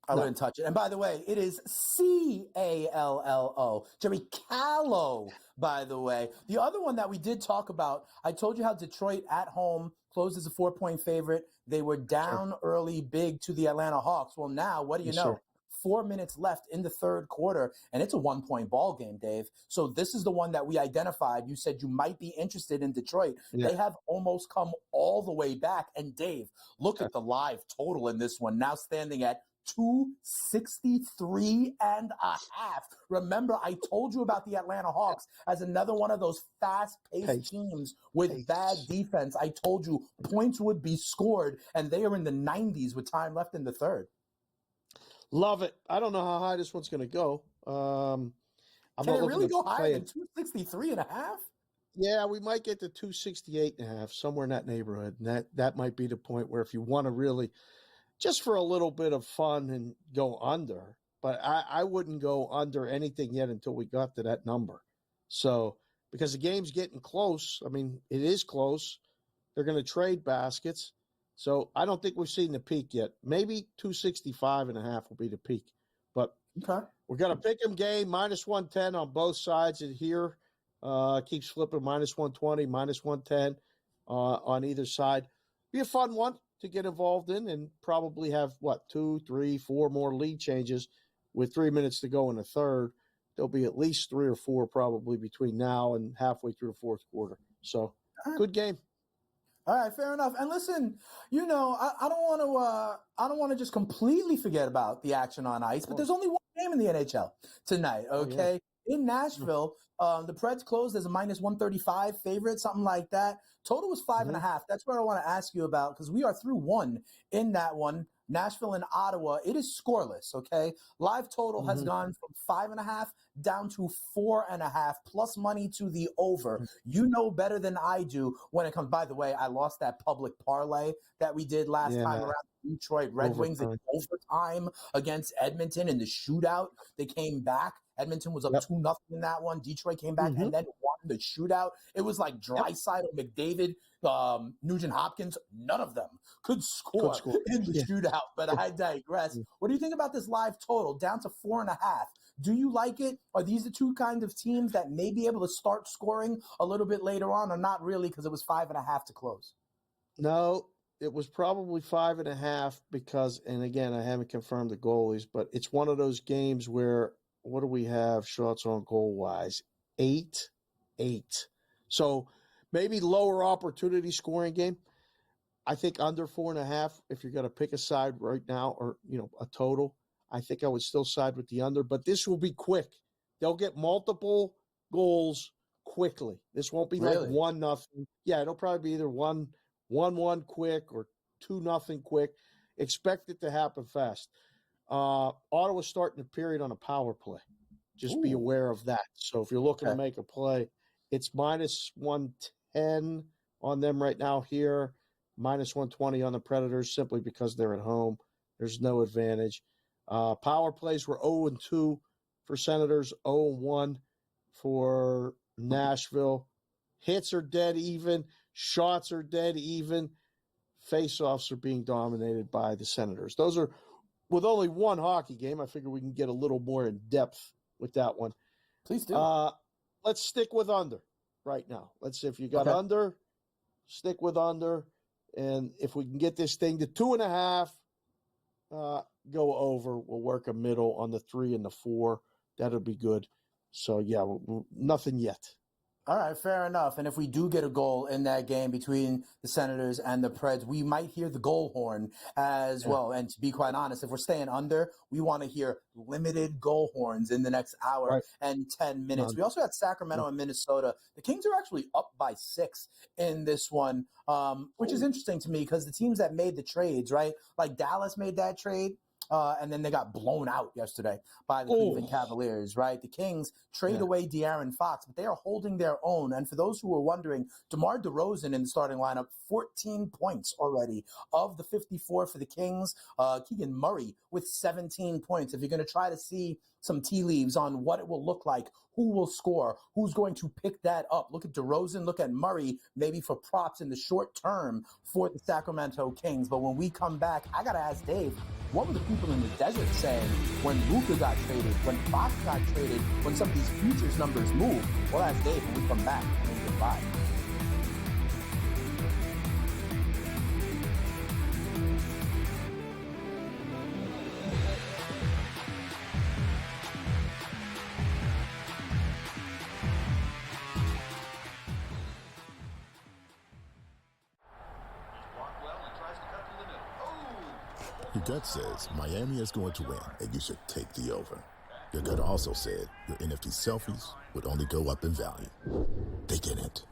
I wouldn't touch it. And by the way, it is Callo, Jerry Callo, by the way. The other one that we did talk about, I told you how Detroit at home closed as a 4-point favorite. They were down early big to the Atlanta Hawks. Well, now, what do you know? Sure. 4 minutes left in the third quarter, and it's a 1-point ball game, Dave. So this is the one that we identified. You said you might be interested in Detroit. Yeah. They have almost come all the way back. And Dave, look at the live total in this one, now standing at 263.5. Remember, I told you about the Atlanta Hawks as another one of those fast-paced teams with bad defense. I told you points would be scored, and they are in the 90s with time left in the third. Love it. I don't know how high this one's going to go. Can it really go higher than 263.5? Yeah, we might get to 268.5, somewhere in that neighborhood. And that might be the point where if you want to really, just for a little bit of fun, and go under. But I wouldn't go under anything yet until we got to that number. So, because the game's getting close. I mean, it is close. They're going to trade baskets. So I don't think we've seen the peak yet. Maybe 265.5 will be the peak. But we're going to pick 'em game, minus 110 on both sides. And here keeps flipping, minus 120, minus 110 on either side. Be a fun one to get involved in, and probably have, 2, 3, 4 more lead changes with 3 minutes to go in the third. There'll be at least 3 or 4 probably between now and halfway through the fourth quarter. So good game. All right, fair enough. And listen, I don't want to just completely forget about the action on ice, but there's only one game in the NHL tonight, okay? In Nashville, the Preds closed as a minus 135 favorite, something like that. Total was 5.5. That's what I want to ask you about, because we are through one in that one. Nashville and Ottawa, it is scoreless, okay? Live total has gone from 5.5 down to 4.5, plus money to the over. You know better than I do when it comes. By the way, I lost that public parlay that we did last time around. Detroit Red Wings in overtime against Edmonton in the shootout. They came back. Edmonton was up 2-0 in that one. Detroit came back and then won the shootout. It was like Draisaitl, McDavid, Nugent Hopkins. None of them could score in the shootout, but I digress. What do you think about this live total down to 4.5? Do you like it? Are these the two kinds of teams that may be able to start scoring a little bit later on, or not really, because it was 5.5 to close? No, it was probably 5.5 because, and again, I haven't confirmed the goalies, but it's one of those games where, what do we have shots on goal wise? 8. So maybe lower opportunity scoring game. I think under 4.5, if you're going to pick a side right now, or, a total, I think I would still side with the under, but this will be quick. They'll get multiple goals quickly. This won't be like 1-0. Yeah, it'll probably be either 1-1 quick or 2-0 quick. Expect it to happen fast. Ottawa's starting the period on a power play. Just be aware of that. So if you're looking to make a play, it's minus 110 on them right now here, minus 120 on the Predators, simply because they're at home. There's no advantage. Power plays were 0-2 for Senators, 0-1 for Nashville. Hits are dead even. Shots are dead even. Face-offs are being dominated by the Senators. Those are, with only one hockey game, I figure we can get a little more in depth with that one. Please do. Let's stick with under right now. Let's see if you got under, stick with under. And if we can get this thing to 2.5, go over. We'll work a middle on the 3 and the 4. That'll be good. So, yeah, nothing yet. All right, fair enough. And if we do get a goal in that game between the Senators and the Preds, we might hear the goal horn as well. And to be quite honest, if we're staying under, we want to hear limited goal horns in the next hour and 10 minutes. We also got Sacramento and Minnesota. The Kings are actually up by 6 in this one, which is interesting to me because the teams that made the trades, right, like Dallas made that trade. And then they got blown out yesterday by the Cleveland Cavaliers, right? The Kings trade away De'Aaron Fox, but they are holding their own. And for those who are wondering, DeMar DeRozan in the starting lineup, 14 points already of the 54 for the Kings. Keegan Murray with 17 points. If you're going to try to see some tea leaves on what it will look like, who will score, who's going to pick that up. Look at DeRozan, look at Murray, maybe for props in the short term for the Sacramento Kings. But when we come back, I got to ask Dave, what were the people in the desert saying when Luka got traded, when Fox got traded, when some of these futures numbers move? We'll ask Dave when we come back. Goodbye. Your gut says Miami is going to win, and you should take the over. Your gut also said your NFT selfies would only go up in value. They didn't.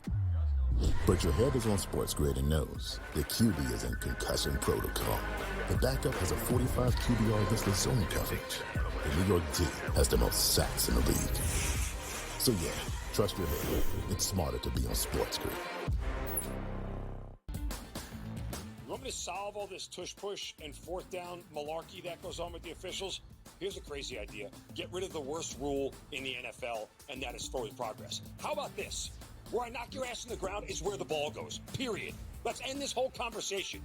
But your head is on SportsGrid and knows the QB is in concussion protocol. The backup has a 45 QBR against the zone coverage. The New York D has the most sacks in the league. So yeah, trust your head. It's smarter to be on SportsGrid. You want me to solve all this tush-push and fourth down malarkey that goes on with the officials? Here's a crazy idea. Get rid of the worst rule in the NFL, and that is forward progress. How about this? Where I knock your ass on the ground is where the ball goes, period. Let's end this whole conversation.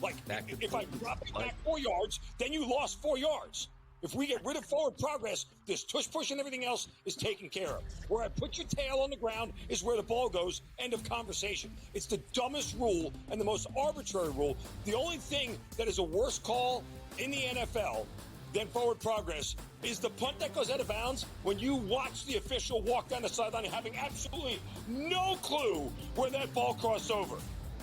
Like, if I drop it back 4 yards, then you lost 4 yards. If we get rid of forward progress, this tush-push and everything else is taken care of. Where I put your tail on the ground is where the ball goes, end of conversation. It's the dumbest rule and the most arbitrary rule. The only thing that is a worse call in the NFL than forward progress is the punt that goes out of bounds when you watch the official walk down the sideline having absolutely no clue where that ball crossed over.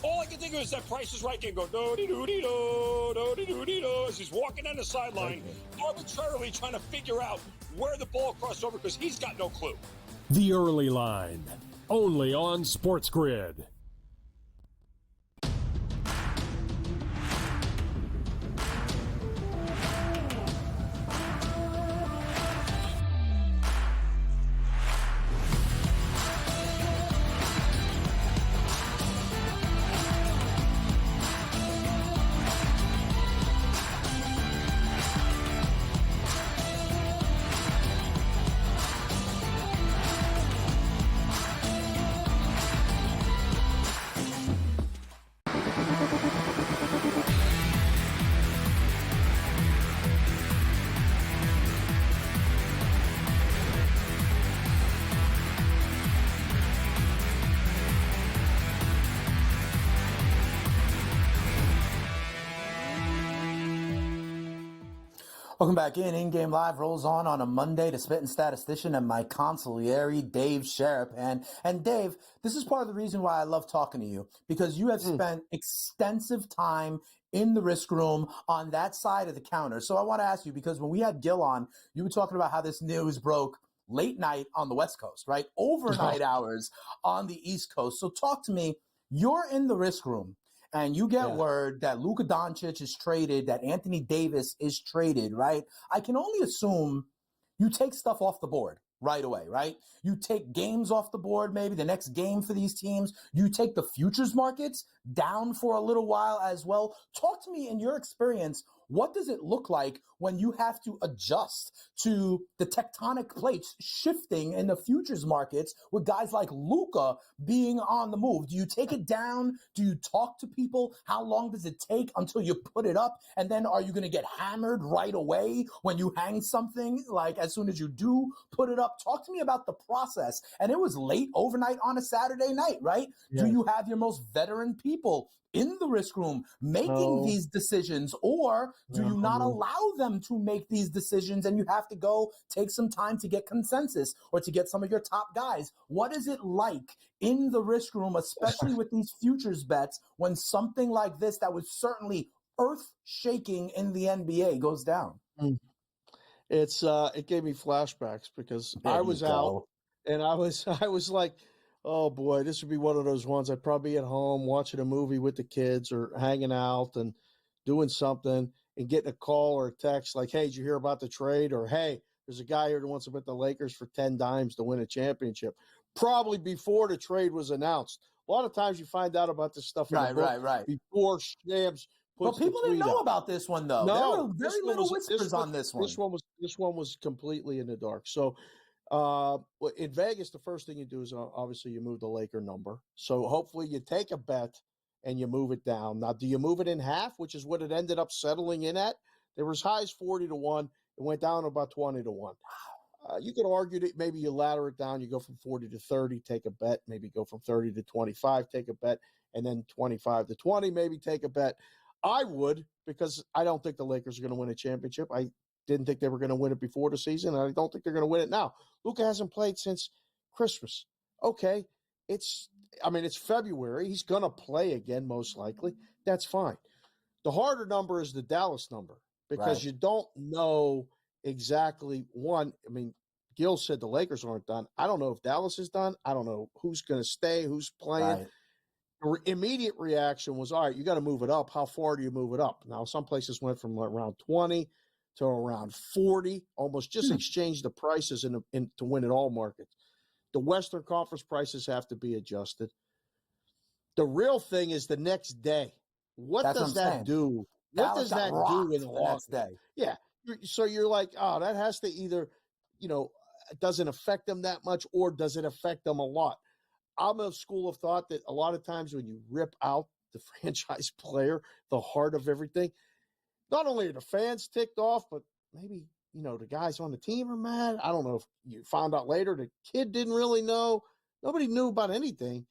All I can think of is that Price is Right game go do-de-do-de-do, do-de-do-de-do, as he's walking down the sideline, arbitrarily trying to figure out where the ball crossed over because he's got no clue. The Early Line, only on SportsGrid. Welcome back in. In-Game Live rolls on a Monday to Spittin' Statistician and my consigliere, Dave Sharapan. And Dave, this is part of the reason why I love talking to you, because you have spent extensive time in the risk room on that side of the counter. So I want to ask you, because when we had Gil on, you were talking about how this news broke late night on the West Coast, right? Overnight hours on the East Coast. So talk to me. You're in the risk room. And you get word that Luka Doncic is traded, that Anthony Davis is traded, right? I can only assume you take stuff off the board right away, right? You take games off the board, maybe the next game for these teams. You take the futures markets down for a little while as well. Talk to me, in your experience, what does it look like when you have to adjust to the tectonic plates shifting in the futures markets with guys like Luka being on the move? Do you take it down? Do you talk to people? How long does it take until you put it up? And then are you going to get hammered right away when you hang something, like as soon as you do put it up? Talk to me about the process. And it was late overnight on a Saturday night, right? Yeah. Do you have your most veteran people in the risk room making these decisions, or do you not allow them to make these decisions and you have to go take some time to get consensus or to get some of your top guys? What is it like in the risk room, especially with these futures bets, when something like this that was certainly earth-shaking in the NBA goes down? It gave me flashbacks because I was out and I was like, oh boy, this would be one of those ones. I'd probably be at home watching a movie with the kids or hanging out and doing something and getting a call or a text like, hey, did you hear about the trade? Or, hey, there's a guy here that wants to bet the Lakers for 10 dimes to win a championship. Probably before the trade was announced. A lot of times you find out about this stuff before Shams puts But people the tweet didn't know out. about this one, though. No, there were very little whispers on this one. This one was completely in the dark. So in Vegas, the first thing you do is obviously you move the Laker number. So hopefully you take a bet and you move it down. Now, do you move it in half, which is what it ended up settling in at? There was high as 40-1. It went down to about 20-1. You could argue that maybe you ladder it down. You go from 40 to 30, take a bet. Maybe go from 30 to 25, take a bet. And then 25 to 20, maybe take a bet. I would, because I don't think the Lakers are going to win a championship. I didn't think they were going to win it before the season, and I don't think they're going to win it now. Luka hasn't played since Christmas. Okay, it's February. He's going to play again, most likely. That's fine. The harder number is the Dallas number because you don't know exactly one. I mean, Gil said the Lakers aren't done. I don't know if Dallas is done. I don't know who's going to stay, who's playing. Right. The immediate reaction was, all right, you got to move it up. How far do you move it up? Now, some places went from around 20 to around 40, almost just exchanged the prices in to win at all markets. The Western Conference prices have to be adjusted. The real thing is the next day. What does that do? What does that do in the next day? Yeah. So you're like, oh, that has to either, it doesn't affect them that much, or does it affect them a lot? I'm of school of thought that a lot of times when you rip out the franchise player, the heart of everything, not only are the fans ticked off, but maybe, the guys on the team are mad. I don't know if you found out later the kid didn't really know. Nobody knew about anything.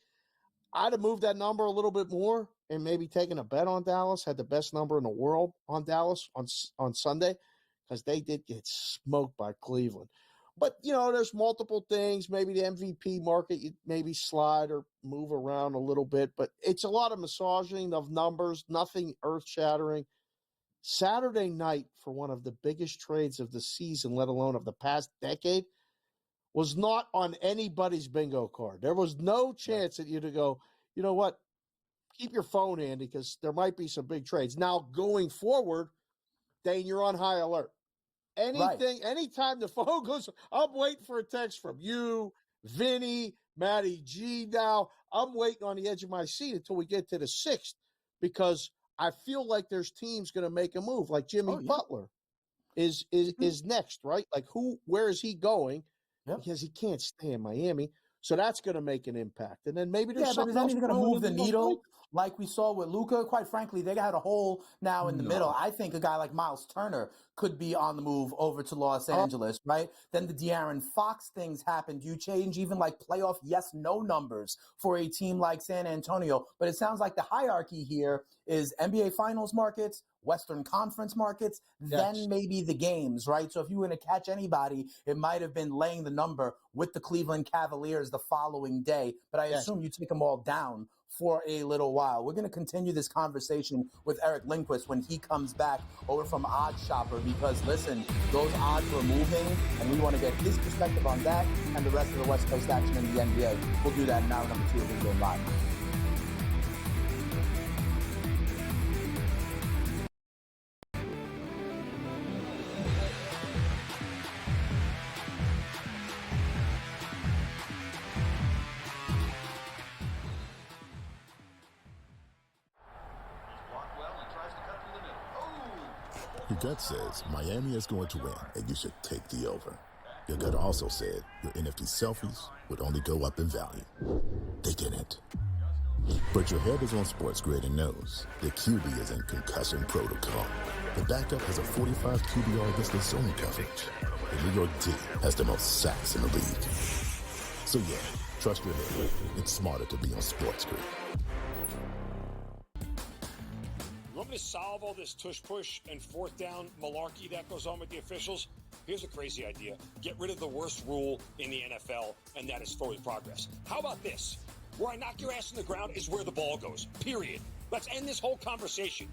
I'd have moved that number a little bit more and maybe taken a bet on Dallas, had the best number in the world on Dallas on Sunday, because they did get smoked by Cleveland. But, there's multiple things. Maybe the MVP market, you maybe slide or move around a little bit. But it's a lot of massaging of numbers, nothing earth-shattering. Saturday night for one of the biggest trades of the season, let alone of the past decade, was not on anybody's bingo card. There was no chance that you'd go, you know what, keep your phone handy because there might be some big trades. Now, going forward, Dane, you're on high alert. Anytime the phone goes, I'm waiting for a text from you, Vinny, Matty G now. I'm waiting on the edge of my seat until we get to the 6th because I feel like there's teams going to make a move. Like Jimmy Butler is next, right? Like where is he going? Because he can't stay in Miami. So that's going to make an impact. And then maybe there's something else. But is that even going to move the needle like we saw with Luka? Quite frankly, they got a hole now in the middle. I think a guy like Miles Turner could be on the move over to Los Angeles, right? Then the De'Aaron Fox things happen. Do you change even like playoff yes-no numbers for a team like San Antonio? But it sounds like the hierarchy here is NBA Finals markets, Western Conference markets, then maybe the games, right? So if you were going to catch anybody, it might have been laying the number with the Cleveland Cavaliers the following day. But I assume you take them all down for a little while. We're going to continue this conversation with Eric Lindquist when he comes back over from Odds Shopper because, listen, those odds were moving, and we want to get his perspective on that and the rest of the West Coast action in the NBA. We'll do that in hour number 2 of Video Live. Your gut says Miami is going to win, and you should take the over. Your gut also said your NFT selfies would only go up in value. They didn't. But your head is on SportsGrid and knows the QB is in concussion protocol. The backup has a 45 QBR against the zone coverage. The New York D has the most sacks in the league. So yeah, trust your head. It's smarter to be on SportsGrid. You want me to solve all this tush-push and fourth down malarkey that goes on with the officials? Here's a crazy idea. Get rid of the worst rule in the NFL, and that is forward progress. How about this? Where I knock your ass on the ground is where the ball goes, period. Let's end this whole conversation.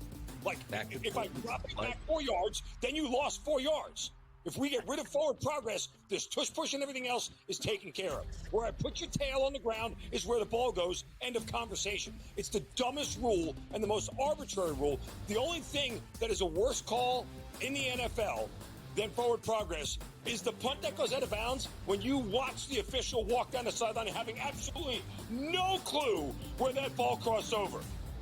Like, if I drop it back 4 yards, then you lost 4 yards. If we get rid of forward progress, this tush-push and everything else is taken care of. Where I put your tail on the ground is where the ball goes, end of conversation. It's the dumbest rule and the most arbitrary rule. The only thing that is a worse call in the NFL than forward progress is the punt that goes out of bounds when you watch the official walk down the sideline having absolutely no clue where that ball crossed over.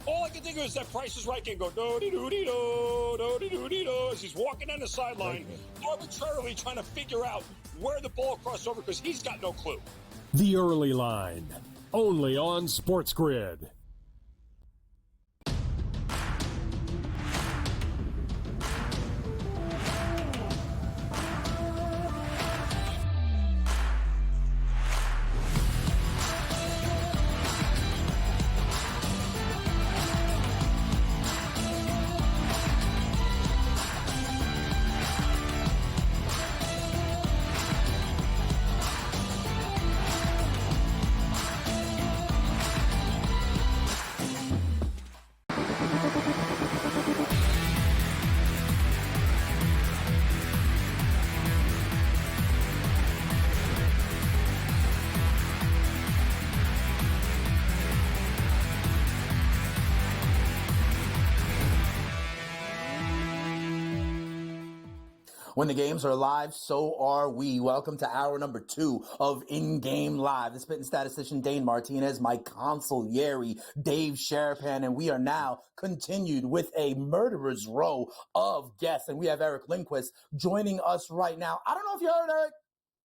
All I can think of is that Price is Right can go do-de-do-de-do, do-de-do-de-do, as he's walking down the sideline, arbitrarily trying to figure out where the ball crossed over because he's got no clue. The Early Line, only on SportsGrid. When the games are live, so are we. Welcome to hour number 2 of In-Game Live. The spitting statistician Dane Martinez, my consigliere Dave Sharapan, and we are now continued with a murderer's row of guests. And we have Eric Lindquist joining us right now. I don't know if you heard, Eric,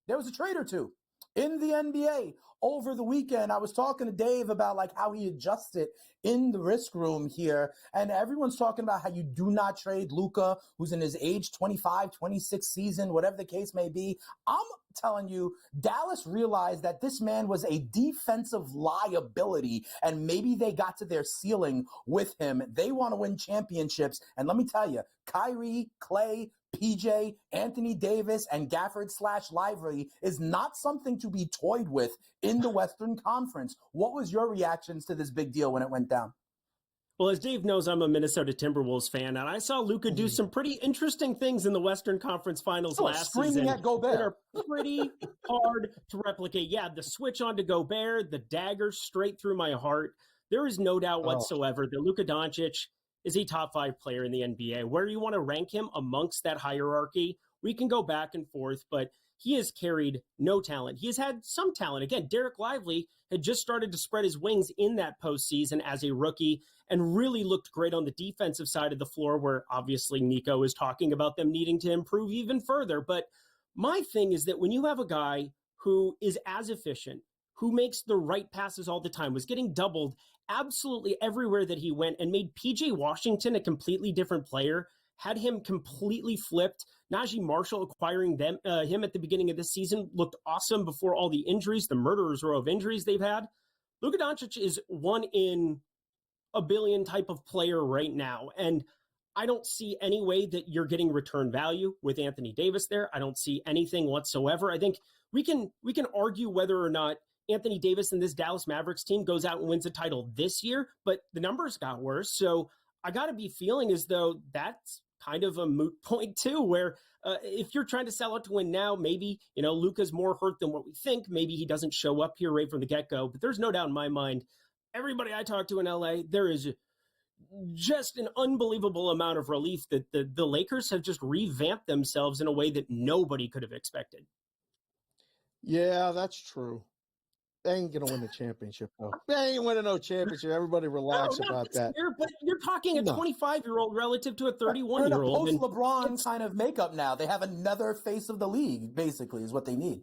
there was a trade or two in the NBA over the weekend. I was talking to Dave about like how he adjusted in the risk room here, and everyone's talking about how you do not trade Luka, who's in his age 25, 26 season, whatever the case may be. I'm telling you, Dallas realized that this man was a defensive liability, and maybe they got to their ceiling with him. They want to win championships, and let me tell you, Kyrie, Clay, PJ, Anthony Davis, and Gafford/Lively is not something to be toyed with in the Western Conference. What was your reactions to this big deal when it went down? Well, as Dave knows, I'm a Minnesota Timberwolves fan, and I saw Luka do some pretty interesting things in the Western Conference Finals last season. Screaming at Gobert. That are pretty hard to replicate. Yeah, the switch on to Gobert, the dagger straight through my heart. There is no doubt whatsoever that Luka Doncic is a top 5 player in the NBA. Where you want to rank him amongst that hierarchy, we can go back and forth, but he has carried no talent. He has had some talent. Again, Derek Lively had just started to spread his wings in that postseason as a rookie and really looked great on the defensive side of the floor, where obviously Nico is talking about them needing to improve even further. But my thing is that when you have a guy who is as efficient, who makes the right passes all the time, was getting doubled absolutely everywhere that he went, and made PJ Washington a completely different player, had him completely flipped. Najee Marshall acquiring him at the beginning of this season looked awesome before all the injuries, the murderer's row of injuries they've had. Luka Doncic is 1 in a billion type of player right now, and I don't see any way that you're getting return value with Anthony Davis there. I don't see anything whatsoever. I think we can argue whether or not Anthony Davis and this Dallas Mavericks team goes out and wins a title this year, but the numbers got worse. So I got to be feeling as though that's kind of a moot point too, where if you're trying to sell out to win now, maybe, Luka's more hurt than what we think. Maybe he doesn't show up here right from the get-go, but there's no doubt in my mind, everybody I talk to in LA, there is just an unbelievable amount of relief that the Lakers have just revamped themselves in a way that nobody could have expected. Yeah, that's true. They ain't going to win the championship, though. They ain't winning no championship. Everybody relax about that. Year, but you're talking a 25-year-old relative to a 31-year-old. They're in a post-LeBron kind of makeup now. They have another face of the league, basically, is what they need.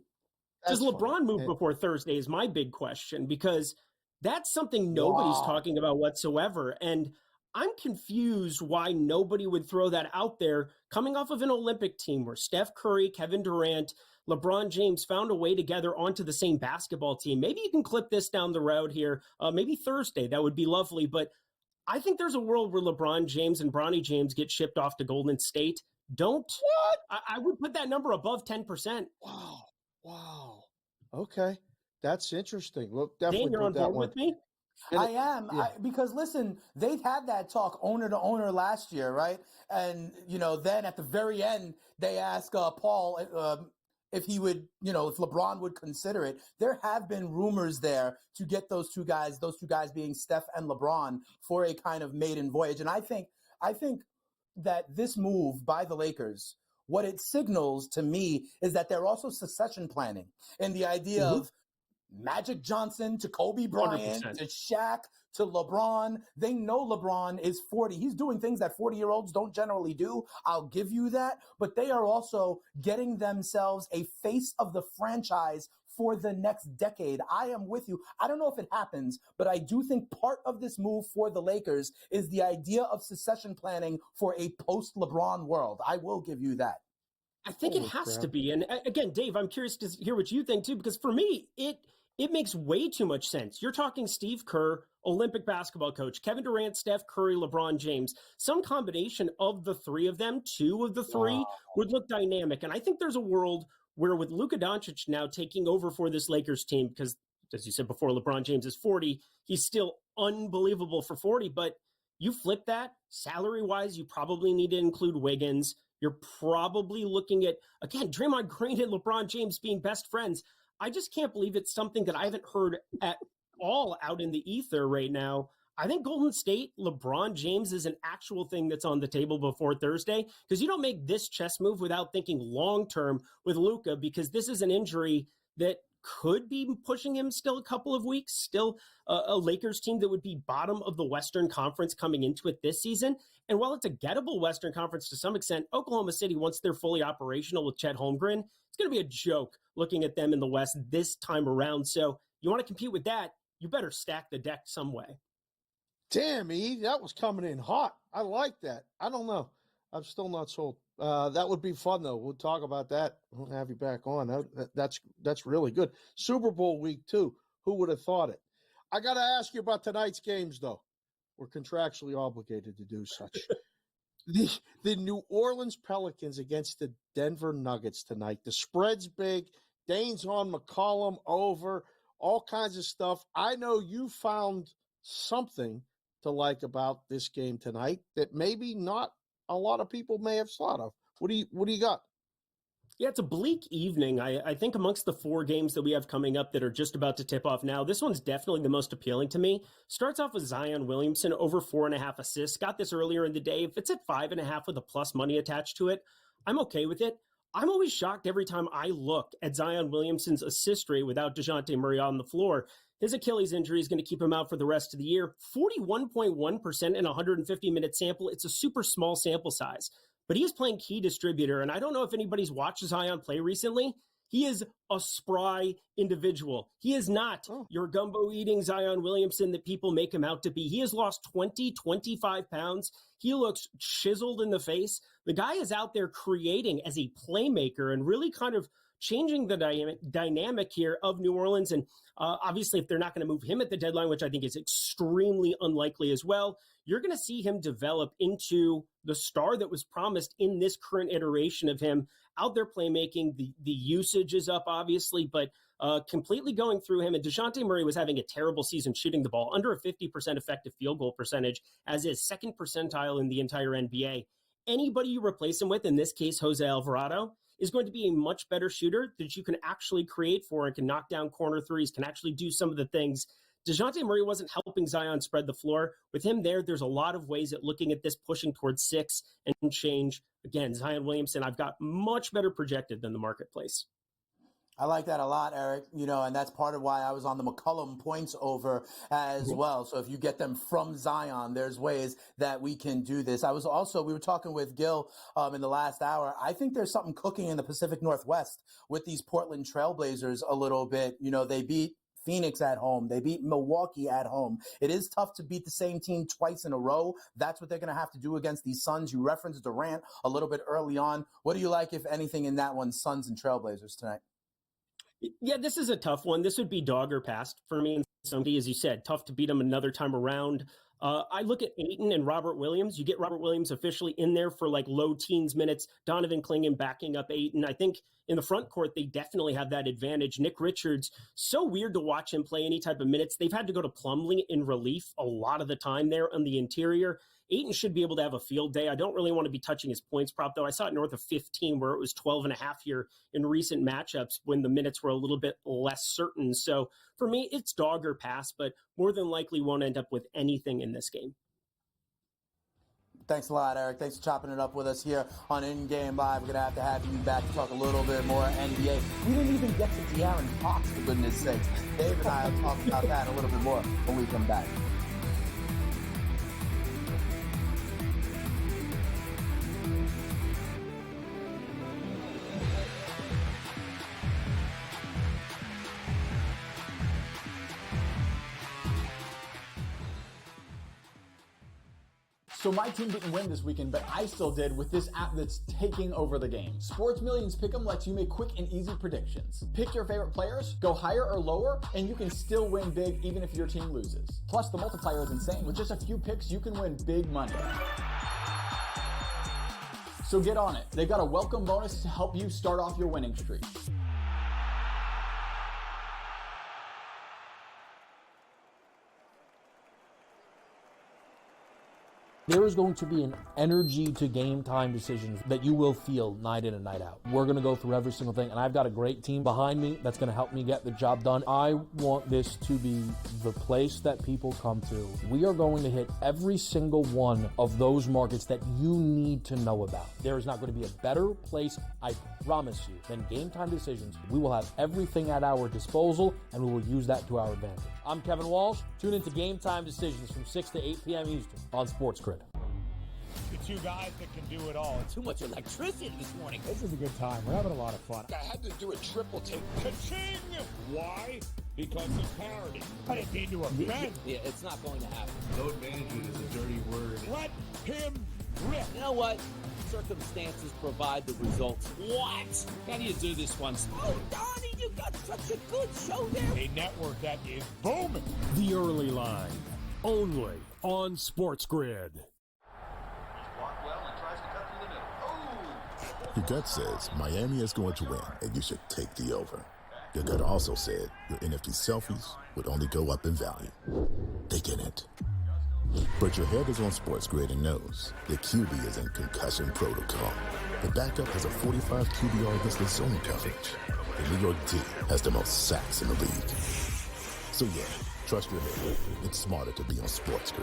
Does LeBron move before Thursday is my big question, because that's something nobody's talking about whatsoever. And I'm confused why nobody would throw that out there coming off of an Olympic team where Steph Curry, Kevin Durant, LeBron James found a way together onto the same basketball team. Maybe you can clip this down the road here, maybe Thursday. That would be lovely. But I think there's a world where LeBron James and Bronny James get shipped off to Golden State. What? I would put that number above 10%. Wow. Okay. That's interesting. We'll definitely Dan, you're on board with me? I am, because listen, they've had that talk owner to owner last year, right? And, then at the very end, they ask Paul if he would, if LeBron would consider it. There have been rumors there to get those two guys being Steph and LeBron, for a kind of maiden voyage. And I think that this move by the Lakers, what it signals to me is that they're also succession planning, and the idea of Magic Johnson to Kobe Bryant 100%. To Shaq to LeBron. They know LeBron is 40. He's doing things that 40-year-olds don't generally do. I'll give you that. But they are also getting themselves a face of the franchise for the next decade. I am with you. I don't know if it happens, but I do think part of this move for the Lakers is the idea of succession planning for a post-LeBron world. I will give you that. I think it has to be. And again, Dave, I'm curious to hear what you think too, because for me, it makes way too much sense. You're talking Steve Kerr, Olympic basketball coach, Kevin Durant, Steph Curry, LeBron James. Some combination of the three of them, two of the three, would look dynamic. And I think there's a world where, with Luka Doncic now taking over for this Lakers team, because as you said before, LeBron James is 40, he's still unbelievable for 40, but you flip that, salary-wise, you probably need to include Wiggins. You're probably looking at, again, Draymond Green and LeBron James being best friends. I just can't believe it's something that I haven't heard at all out in the ether right now. I think Golden State, LeBron James is an actual thing that's on the table before Thursday, because you don't make this chess move without thinking long-term with Luka, because this is an injury that could be pushing him still a couple of weeks, still a Lakers team that would be bottom of the Western Conference coming into it this season. And while it's a gettable Western Conference to some extent, Oklahoma City, once they're fully operational with Chet Holmgren, it's going to be a joke looking at them in the West this time around. So you want to compete with that, you better stack the deck some way. Damn, E, that was coming in hot. I like that. I don't know. I'm still not sold. That would be fun, though. We'll talk about that. We'll have you back on. That's really good. Super Bowl week, too. Who would have thought it? I got to ask you about tonight's games, though. We're contractually obligated to do such. The New Orleans Pelicans against the Denver Nuggets tonight. The spread's big. Dane's on McCollum over. All kinds of stuff. I know you found something to like about this game tonight that maybe not a lot of people may have thought of. What do you got? Yeah, it's a bleak evening. I think amongst the four games that we have coming up that are just about to tip off now, this one's definitely the most appealing to me. Starts off with Zion Williamson over 4.5 assists. Got this earlier in the day. If it's at 5.5 with a plus money attached to it, I'm okay with it. I'm always shocked every time I look at Zion Williamson's assist rate without DeJounte Murray on the floor. His Achilles injury is going to keep him out for the rest of the year. 41.1% in a 150-minute sample. It's a super small sample size. But he is playing key distributor, and I don't know if anybody's watched Zion play recently. He is a spry individual. He is not your gumbo-eating Zion Williamson that people make him out to be. He has lost 25 pounds. He looks chiseled in the face. The guy is out there creating as a playmaker and really kind of changing the dynamic here of New Orleans. And obviously, if they're not going to move him at the deadline, which I think is extremely unlikely as well, you're going to see him develop into the star that was promised in this current iteration of him out there playmaking. The usage is up, obviously, but completely going through him. And DeJounte Murray was having a terrible season shooting the ball, under a 50% effective field goal percentage, as is second percentile in the entire NBA. Anybody you replace him with, in this case, Jose Alvarado, is going to be a much better shooter that you can actually create for and can knock down corner threes, can actually do some of the things. DeJounte Murray wasn't helping Zion spread the floor. With him there's a lot of ways at looking at this pushing towards 6 and change. Again, Zion Williamson, I've got much better projected than the marketplace. I like that a lot, Eric. And that's part of why I was on the McCollum points over as well. So if you get them from Zion, there's ways that we can do this. We were talking with Gil in the last hour. I think there's something cooking in the Pacific Northwest with these Portland Trailblazers a little bit. They beat Phoenix at home. They beat Milwaukee at home. It is tough to beat the same team twice in a row. That's what they're going to have to do against these Suns. You referenced Durant a little bit early on. What do you like, if anything, in that one, Suns and Trailblazers tonight? Yeah, this is a tough one. This would be dog or pass for me. Somebody, as you said, tough to beat them another time around. I look at Ayton and Robert Williams. You get Robert Williams officially in there for like low teens minutes. Donovan Clingan backing up Ayton. I think in the front court, they definitely have that advantage. Nick Richards, so weird to watch him play any type of minutes. They've had to go to Plumlee in relief a lot of the time there on the interior. Ayton should be able to have a field day. I don't really want to be touching his points prop, though. I saw it north of 15, where it was 12.5 here in recent matchups when the minutes were a little bit less certain. So for me, it's dog or pass, but more than likely won't end up with anything in this game. Thanks a lot, Eric. Thanks for chopping it up with us here on In Game Live. We're going to have you back to talk a little bit more NBA. We didn't even get to De'Aaron Fox, for goodness sakes. Dave and I will talk about that a little bit more when we come back. So my team didn't win this weekend, but I still did with this app that's taking over the game. Sports Millions Pick'em lets you make quick and easy predictions. Pick your favorite players, go higher or lower, and you can still win big even if your team loses. Plus, the multiplier is insane. With just a few picks, you can win big money. So get on it. They've got a welcome bonus to help you start off your winning streak. There is going to be an energy to game time decisions that you will feel night in and night out. We're going to go through every single thing, and I've got a great team behind me that's going to help me get the job done. I want this to be the place that people come to. We are going to hit every single one of those markets that you need to know about. There is not going to be a better place, I promise you, than Game Time Decisions. We will have everything at our disposal, and we will use that to our advantage. I'm Kevin Walsh. Tune into Game Time Decisions from 6 to 8 p.m. Eastern on SportsGrid. The two guys that can do it all. Too much electricity this morning. This is a good time. We're having a lot of fun. I had to do a triple take. Ka-ching! Why? Because of parody. I didn't mean to offend. Yeah, it's not going to happen. Load management is a dirty word. Let him rip. You know what? Circumstances provide the results. What? How do you do this one? Oh, Donnie, you got such a good show there. A network that is booming. The Early Line, only on SportsGrid. Your gut says Miami is going to win, and you should take the over. Your gut also said your NFT selfies would only go up in value. They didn't. But your head is on SportsGrid and knows the QB is in concussion protocol. The backup has a 45 QBR against the zone coverage. The New York D has the most sacks in the league. So yeah, trust your head. It's smarter to be on SportsGrid.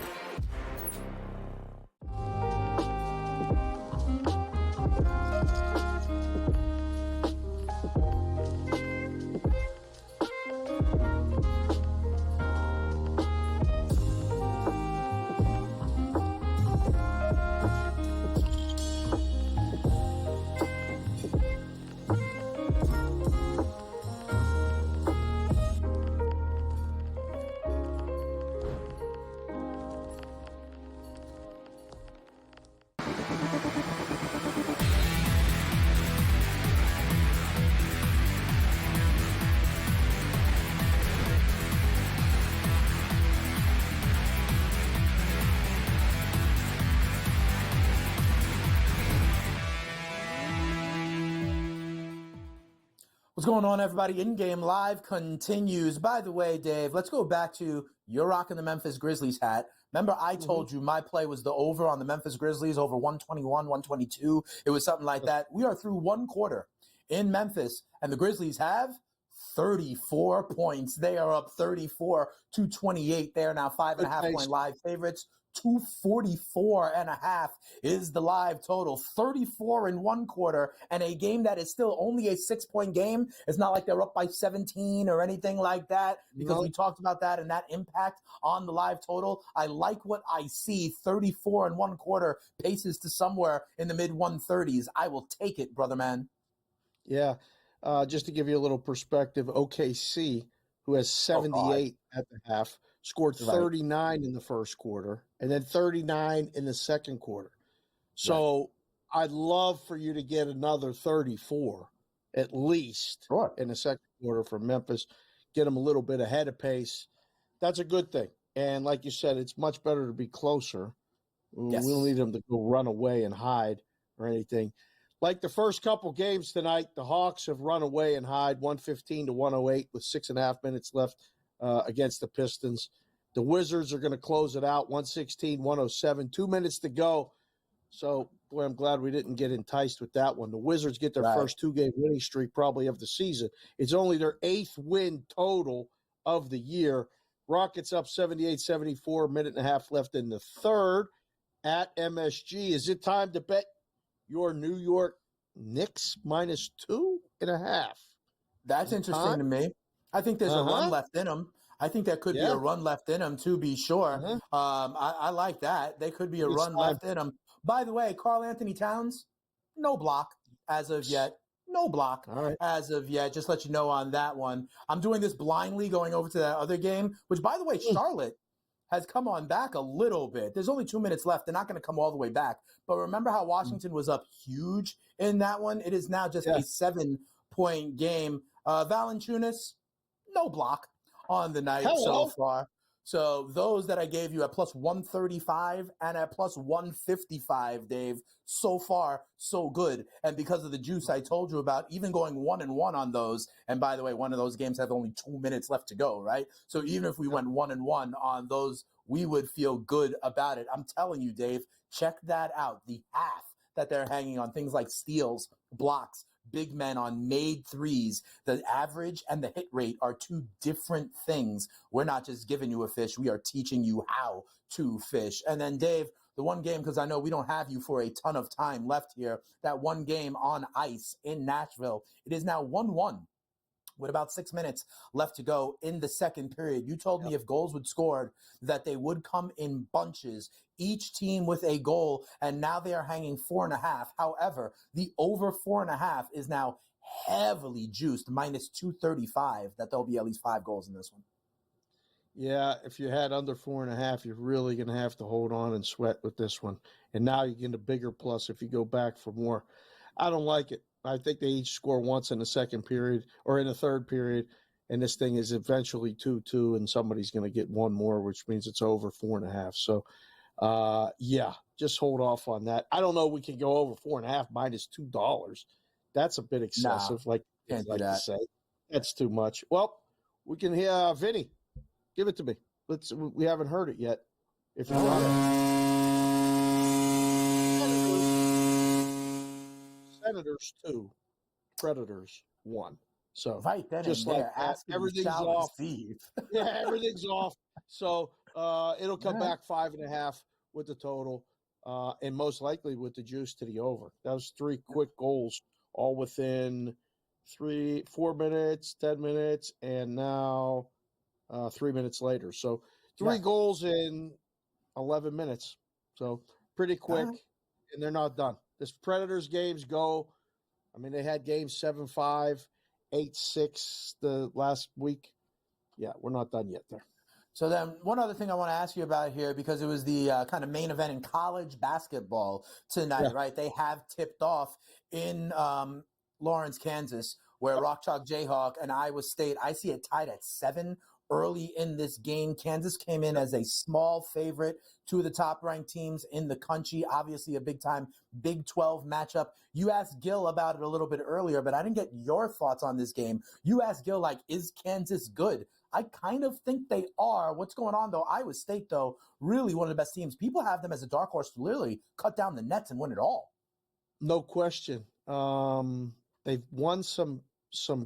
What's going on, everybody? In Game Live continues. By the way, Dave, let's go back to you're rocking the Memphis Grizzlies hat. Remember, I told you my play was the over on the Memphis Grizzlies, over 121, 122. It was something like that. We are through one quarter in Memphis, and the Grizzlies have 34 points. They are up 34-28. They are now 5.5 point live favorites. 244.5 is the live total. 34 in one quarter, and a game that is still only a 6-point game. It's not like they're up by 17 or anything like that, because we talked about that and that impact on the live total. I like what I see. 34 in one quarter paces to somewhere in the mid 130s. I will take it, brother man. Yeah. Just to give you a little perspective, OKC, who has 78 at the half, scored 39 in the first quarter and then 39 in the second quarter. So I'd love for you to get another 34 at least in the second quarter from Memphis, get them a little bit ahead of pace. That's a good thing. And like you said, it's much better to be closer. We don't need them to go run away and hide or anything. Like the first couple games tonight, the Hawks have run away and hide 115 to 108 with 6.5 minutes left against the Pistons. The Wizards are going to close it out 116-107, 2 minutes to go. So, boy, I'm glad we didn't get enticed with that one. The Wizards get their first 2-game winning streak probably of the season. It's only their 8th win total of the year. Rockets up 78-74, minute and a half left in the third at MSG. Is it time to bet your New York Knicks -2.5? That's interesting to me. I think there's a run left in them. I think there could be a run left in them, to be sure. I like that. There could be a run left in them. By the way, Karl Anthony Towns, no block as of yet. No block as of yet. Just let you know on that one. I'm doing this blindly going over to that other game, which, by the way, Charlotte has come on back a little bit. There's only 2 minutes left. They're not going to come all the way back. But remember how Washington was up huge in that one? It is now just a 7-point game. Valanciunas, no block on the night so far. So those that I gave you at plus 135 and at plus 155, Dave, so far, so good. And because of the juice I told you about, even going 1-1 on those, and by the way, one of those games have only 2 minutes left to go, right? So even if we went 1-1 on those, we would feel good about it. I'm telling you, Dave, check that out. The half that they're hanging on things like steals, blocks, big men on made threes. The average and the hit rate are two different things. We're not just giving you a fish. We are teaching you how to fish. And then, Dave, the one game, because I know we don't have you for a ton of time left here, that one game on ice in Nashville, it is now 1-1 with about 6 minutes left to go in the second period. You told me if goals would scored, that they would come in bunches, each team with a goal, and now they are hanging 4.5. However, the over 4.5 is now heavily juiced, -235, that there'll be at least 5 goals in this one. Yeah, if you had under 4.5, you're really going to have to hold on and sweat with this one. And now you get a bigger plus if you go back for more. I don't like it. I think they each score once in the second period or in the third period, and this thing is eventually 2-2, and somebody's going to get one more, which means it's over 4.5. So, just hold off on that. I don't know. We can go over 4.5 -$2. That's a bit excessive. Can't do that. To say. That's too much. Well, we can hear Vinny. Give it to me. We haven't heard it yet. If you want it. Senators 2, Predators 1. So right then just and like there, that, everything's off. Yeah, everything's off. So it'll come back 5.5 with the total, and most likely with the juice to the over. That was 3 quick goals, all within 4 minutes, 10 minutes, and now 3 minutes later. So 3 goals in 11 minutes. So pretty quick, and they're not done. This Predators games go, they had games 7-5, 8-6 the last week. Yeah, we're not done yet there. So then one other thing I want to ask you about here, because it was the kind of main event in college basketball tonight, right? They have tipped off in Lawrence, Kansas, where Rock Chalk Jayhawk and Iowa State, I see it tied at 7 early in this game. Kansas came in as a small favorite, 2 of the top-ranked teams in the country, obviously a big-time Big 12 matchup. You asked Gil about it a little bit earlier, but I didn't get your thoughts on this game. You asked Gil, is Kansas good? I kind of think they are. What's going on, though? Iowa State, though, really one of the best teams. People have them as a dark horse to literally cut down the nets and win it all. No question. They've won some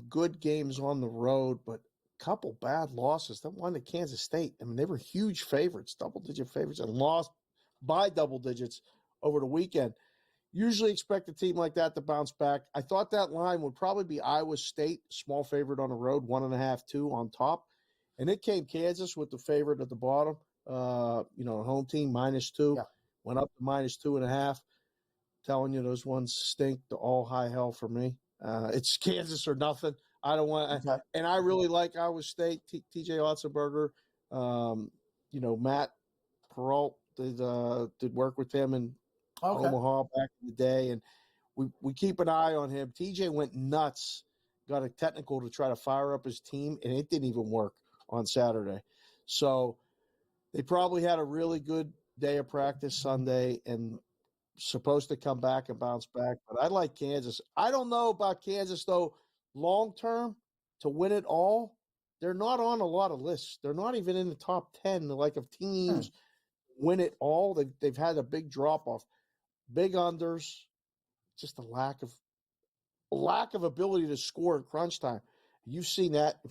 good games on the road, but couple bad losses. That one to Kansas State. They were huge favorites, double-digit favorites, and lost by double digits over the weekend. Usually expect a team like that to bounce back. I thought that line would probably be Iowa State, small favorite on the road, 1.5, 2 on top. And it came Kansas with the favorite at the bottom, home team -2, went up to -2.5. Telling you those ones stink to all high hell for me. It's Kansas or nothing. I don't want to. And I really like Iowa State, TJ Otzenberger. Matt Peralt did work with him in Omaha back in the day. And we keep an eye on him. TJ went nuts, got a technical to try to fire up his team, and it didn't even work on Saturday. So they probably had a really good day of practice Sunday and supposed to come back and bounce back. But I like Kansas. I don't know about Kansas, though, long term to win it all. They're not on a lot of lists. They're not even in the top 10, of teams win it all. They've had a big drop-off. Big unders, just a lack of ability to score in crunch time. You've seen that.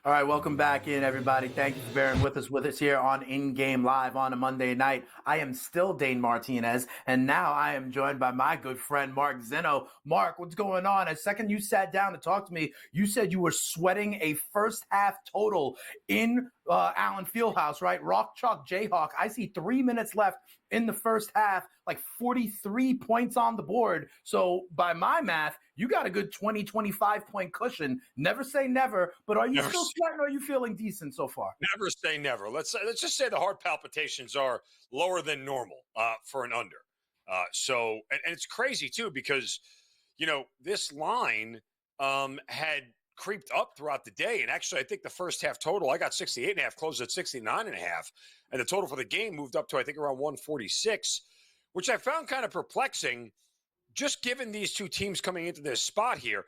All right, welcome back in, everybody. Thank you for bearing with us here on In Game Live on a Monday night. I am still Dane Martinez, and now I am joined by my good friend Mark Zinno. Mark, what's going on? A second you sat down to talk to me, you said you were sweating a first half total in Allen Fieldhouse, right? Rock Chalk Jayhawk. I see 3 minutes left in the first half, like 43 points on the board. So by my math, you got a good 20, 25 point cushion. Never say never, but are you still sweating or are you feeling decent so far? Never say never. Let's just say the heart palpitations are lower than normal for an under. And it's crazy too, because, this line had creeped up throughout the day. And actually, I think the first half total, I got 68.5, closed at 69.5. And the total for the game moved up to, I think, around 146, which I found kind of perplexing, just given these two teams coming into this spot here.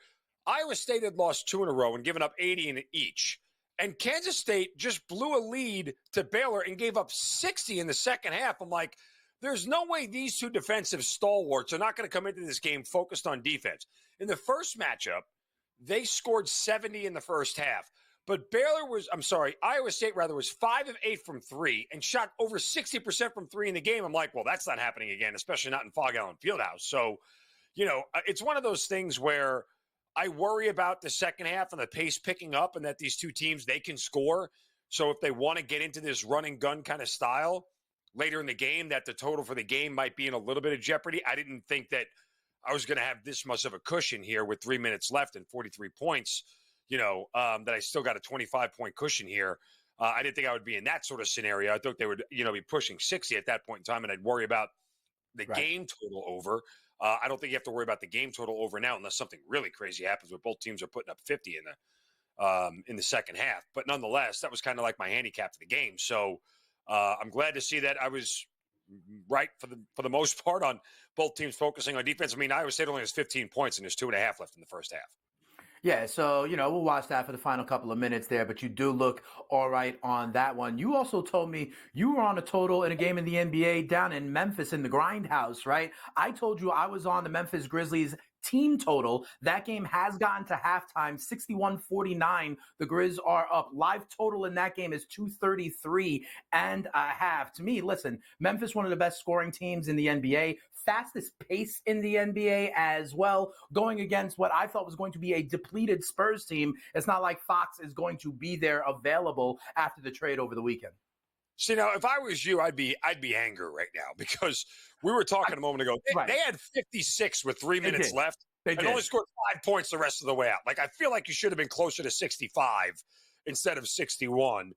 Iowa State had lost 2 in a row and given up 80 in each. And Kansas State just blew a lead to Baylor and gave up 60 in the second half. I'm like, there's no way these two defensive stalwarts are not going to come into this game focused on defense. In the first matchup, they scored 70 in the first half. But Iowa State was 5 of 8 from 3 and shot over 60% from 3 in the game. I'm like, well, that's not happening again, especially not in Fog Allen Fieldhouse. So, it's one of those things where I worry about the second half and the pace picking up and that these two teams, they can score. So if they want to get into this run and gun kind of style later in the game, that the total for the game might be in a little bit of jeopardy. I didn't think that I was going to have this much of a cushion here with 3 minutes left and 43 points, that I still got a 25-point cushion here. I didn't think I would be in that sort of scenario. I thought they would, be pushing 60 at that point in time, and I'd worry about the game total over. I don't think you have to worry about the game total over now unless something really crazy happens where both teams are putting up 50 in the second half. But nonetheless, that was kind of like my handicap to the game. So I'm glad to see that I was right for the most part on both teams focusing on defense. I mean, Iowa State only has 15 points and there's 2.5 left in the first half. Yeah, so, we'll watch that for the final couple of minutes there, but you do look all right on that one. You also told me you were on a total in a game in the NBA down in Memphis in the Grindhouse, right? I told you I was on the Memphis Grizzlies team total. That game has gotten to halftime, 61-49. The Grizz are up. Live total in that game is 233 and a half. To me, listen, Memphis, one of the best scoring teams in the NBA, fastest pace in the NBA as well, going against what I thought was going to be a depleted Spurs team. It's not like Fox is going to be there available after the trade over the weekend. See, now, if I was you, I'd be angry right now because we were talking a moment ago. They had 56 with 3 minutes left and only scored 5 points the rest of the way out. Like, I feel like you should have been closer to 65 instead of 61.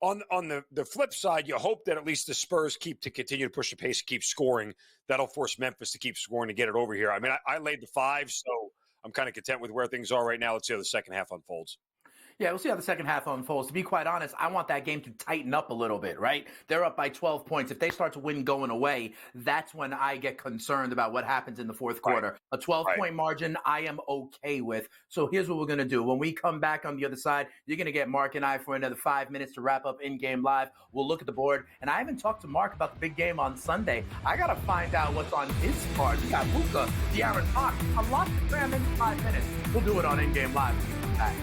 On the flip side, you hope that at least the Spurs continue to push the pace, keep scoring. That'll force Memphis to keep scoring to get it over here. I mean, I laid the 5, so I'm kind of content with where things are right now. Let's see how the second half unfolds. Yeah, we'll see how the second half unfolds. To be quite honest, I want that game to tighten up a little bit, right? They're up by 12 points. If they start to win going away, that's when I get concerned about what happens in the fourth quarter. A 12-point margin, I am okay with. So here's what we're going to do. When we come back on the other side, you're going to get Mark and I for another 5 minutes to wrap up In-Game Live. We'll look at the board. And I haven't talked to Mark about the big game on Sunday. I got to find out what's on his card. We got Luka, De'Aaron Fox. A lot to cram in 5 minutes. We'll do it on In-Game Live. Back.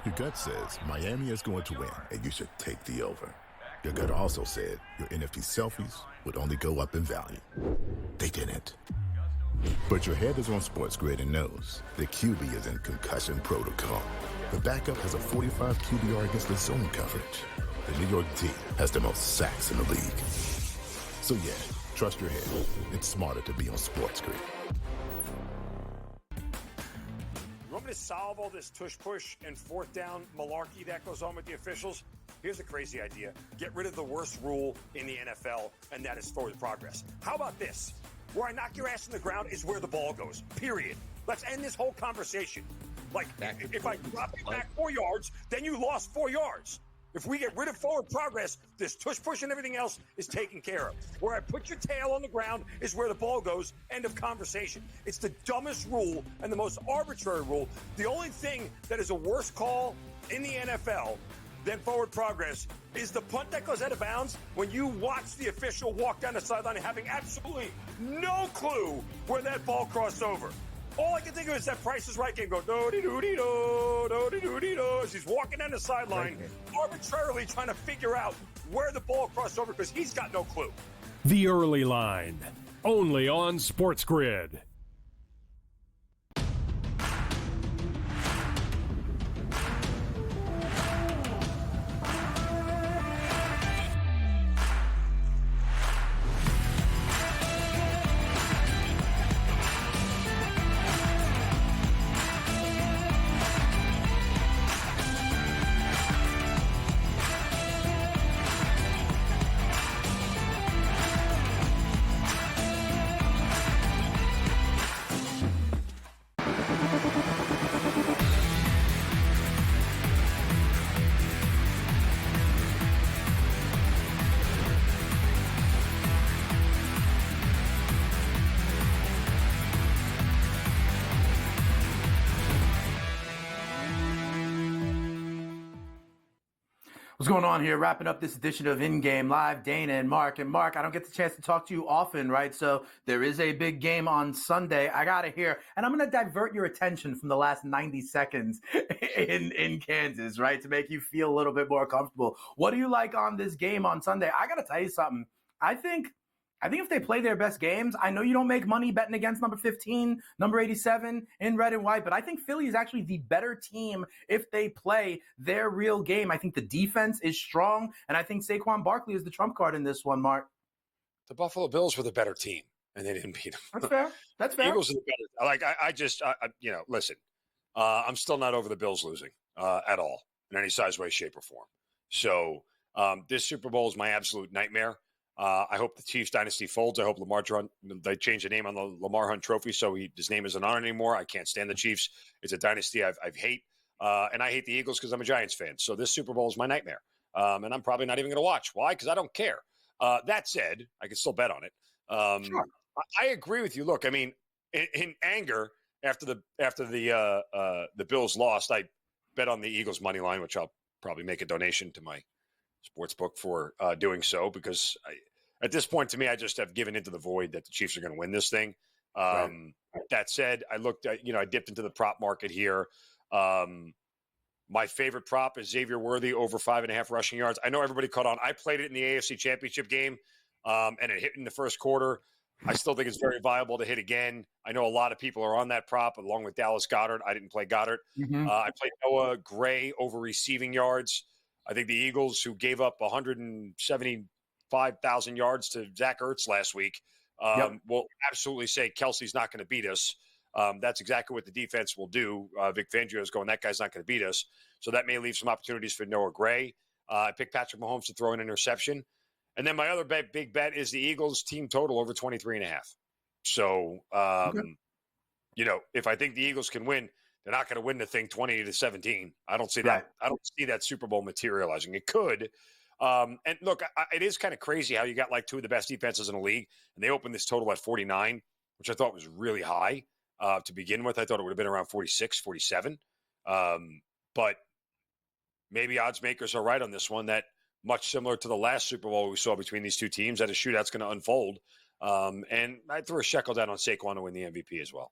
Your gut says Miami is going to win, and you should take the over. Your gut also said your NFT selfies would only go up in value. They didn't. But your head is on SportsGrid and knows the QB is in concussion protocol. The backup has a 45 QBR against the zone coverage. The New York team has the most sacks in the league. So yeah, trust your head. It's smarter to be on SportsGrid. You want me to solve all this tush-push and fourth down malarkey that goes on with the officials? Here's a crazy idea. Get rid of the worst rule in the NFL, and that is forward progress. How about this? Where I knock your ass in the ground is where the ball goes, period. Let's end this whole conversation. Like, if I drop it back 4 yards, then you lost 4 yards. If we get rid of forward progress, this tush push and everything else is taken care of. Where I put your tail on the ground is where the ball goes. End of conversation. It's the dumbest rule and the most arbitrary rule. The only thing that is a worse call in the NFL than forward progress is the punt that goes out of bounds when you watch the official walk down the sideline having absolutely no clue where that ball crossed over. All I can think of is that Price is Right game go do-de-do-de-do, do-de-do-de-do, as he's walking down the sideline, arbitrarily trying to figure out where the ball crossed over because he's got no clue. The Early Line, only on SportsGrid. What's going on here? Wrapping up this edition of In Game Live, Dana and Mark. And Mark, I don't get the chance to talk to you often, right? So there is a big game on Sunday. I got to hear, and I'm going to divert your attention from the last 90 seconds in Kansas, right? To make you feel a little bit more comfortable. What do you like on this game on Sunday? I got to tell you something. I think if they play their best games, I know you don't make money betting against number 15, number 87 in red and white, but I think Philly is actually the better team if they play their real game. I think the defense is strong, and I think Saquon Barkley is the trump card in this one, Mark. The Buffalo Bills were the better team, and they didn't beat them. That's fair. That's fair. Eagles are the better. Like, listen, I'm still not over the Bills losing at all in any size, way, shape, or form. So this Super Bowl is my absolute nightmare. I hope the Chiefs dynasty folds. I hope they change the name on the Lamar Hunt Trophy so his name isn't on it anymore. I can't stand the Chiefs. It's a dynasty I hate. And I hate the Eagles because I'm a Giants fan. So this Super Bowl is my nightmare. And I'm probably not even going to watch. Why? Because I don't care. That said, I can still bet on it. Sure. I agree with you. Look, I mean, in anger after the Bills lost, I bet on the Eagles money line, which I'll probably make a donation to my sports book for doing so, because at this point, to me, I just have given into the void that the Chiefs are going to win this thing. Right. That said, I looked at, I dipped into the prop market here. My favorite prop is Xavier Worthy over 5.5 rushing yards. I know everybody caught on. I played it in the AFC Championship game, and it hit in the first quarter. I still think it's very viable to hit again. I know a lot of people are on that prop, along with Dallas Goedert. I didn't play Goddard. Mm-hmm. I played Noah Gray over receiving yards. I think the Eagles, who gave up 175,000 yards to Zach Ertz last week, will absolutely say Kelsey's not going to beat us. That's exactly what the defense will do. Vic Fangio's going, that guy's not going to beat us. So that may leave some opportunities for Noah Gray. I picked Patrick Mahomes to throw an interception. And then my other big bet is the Eagles team total over 23.5. So, if I think the Eagles can win, they're not going to win the thing 20-17. I don't see that. Right. I don't see that Super Bowl materializing. It could. And look, it is kind of crazy how you got like two of the best defenses in the league, and they opened this total at 49, which I thought was really high to begin with. I thought it would have been around 46, 47. But maybe odds makers are right on this one, that much similar to the last Super Bowl we saw between these two teams, that a shootout's going to unfold. And I threw a shekel down on Saquon to win the MVP as well.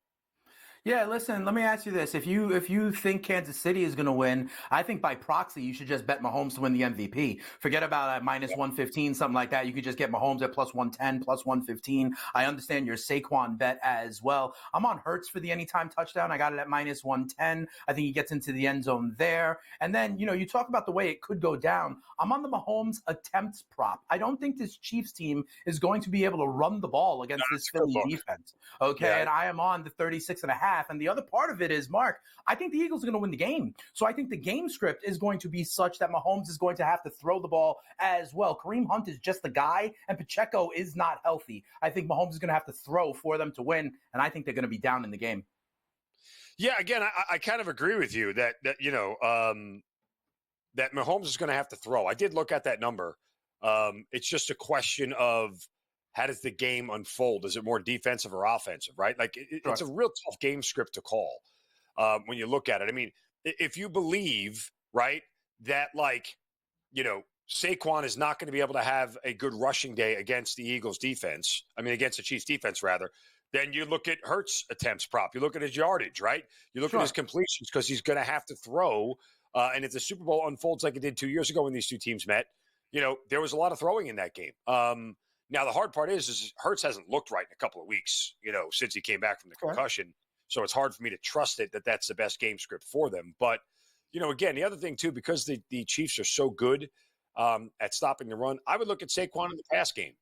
Yeah, listen, let me ask you this. If you think Kansas City is going to win, I think by proxy you should just bet Mahomes to win the MVP. Forget about minus 115, something like that. You could just get Mahomes at plus 110, plus 115. I understand your Saquon bet as well. I'm on Hurts for the anytime touchdown. I got it at minus 110. I think he gets into the end zone there. And then, you talk about the way it could go down. I'm on the Mahomes attempts prop. I don't think this Chiefs team is going to be able to run the ball against this Philly defense. Okay, yeah. And I am on the 36.5. And the other part of it is, Mark, I think the Eagles are going to win the game. So I think the game script is going to be such that Mahomes is going to have to throw the ball as well. Kareem Hunt is just the guy, and Pacheco is not healthy. I think Mahomes is going to have to throw for them to win, and I think they're going to be down in the game. Yeah, again, I kind of agree with you that that Mahomes is going to have to throw. I did look at that number. It's just a question of how does the game unfold? Is it more defensive or offensive, right? Like it's a real tough game script to call when you look at it. I mean, if you believe, right, that Saquon is not going to be able to have a good rushing day against the Eagles defense, against the Chiefs defense rather, then you look at Hurts' attempts prop. You look at his yardage, right? You look at his completions because he's going to have to throw. And if the Super Bowl unfolds like it did 2 years ago when these two teams met, there was a lot of throwing in that game. Now, the hard part is Hurts hasn't looked right in a couple of weeks, since he came back from the concussion. So it's hard for me to trust it that that's the best game script for them. But, again, the other thing, too, because the Chiefs are so good at stopping the run, I would look at Saquon in the pass game,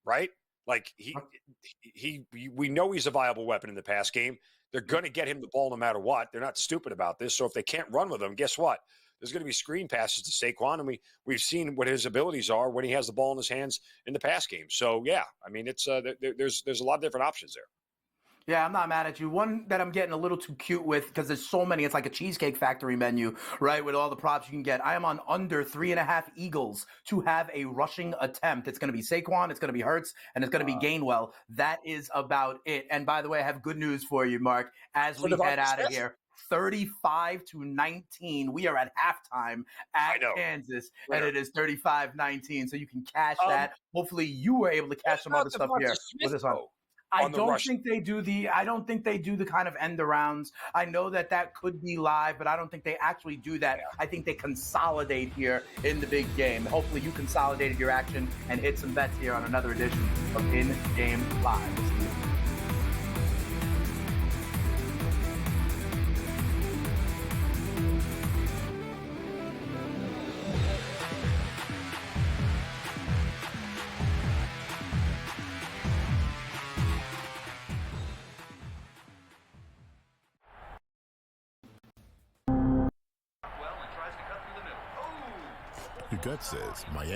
right? Like we know he's a viable weapon in the pass game. They're going to get him the ball no matter what. They're not stupid about this. So if they can't run with him, guess what? There's going to be screen passes to Saquon, and we've seen what his abilities are when he has the ball in his hands in the pass game. So yeah, it's there's a lot of different options there. Yeah, I'm not mad at you. One that I'm getting a little too cute with because there's so many. It's like a Cheesecake Factory menu, right, with all the props you can get. I am on under 3.5 Eagles to have a rushing attempt. It's going to be Saquon, it's going to be Hurts, and it's going to be Gainwell. That is about it. And by the way, I have good news for you, Mark. As we head out of here, 35-19. We are at halftime at Kansas, and it is 35-19. So you can cash that. Hopefully, you were able to cash some other stuff here with us on. I don't think they do the kind of end arounds. I know that could be live, but I don't think they actually do that. I think they consolidate here in the big game. Hopefully you consolidated your action and hit some bets here on another edition of In Game Live. Your gut says Miami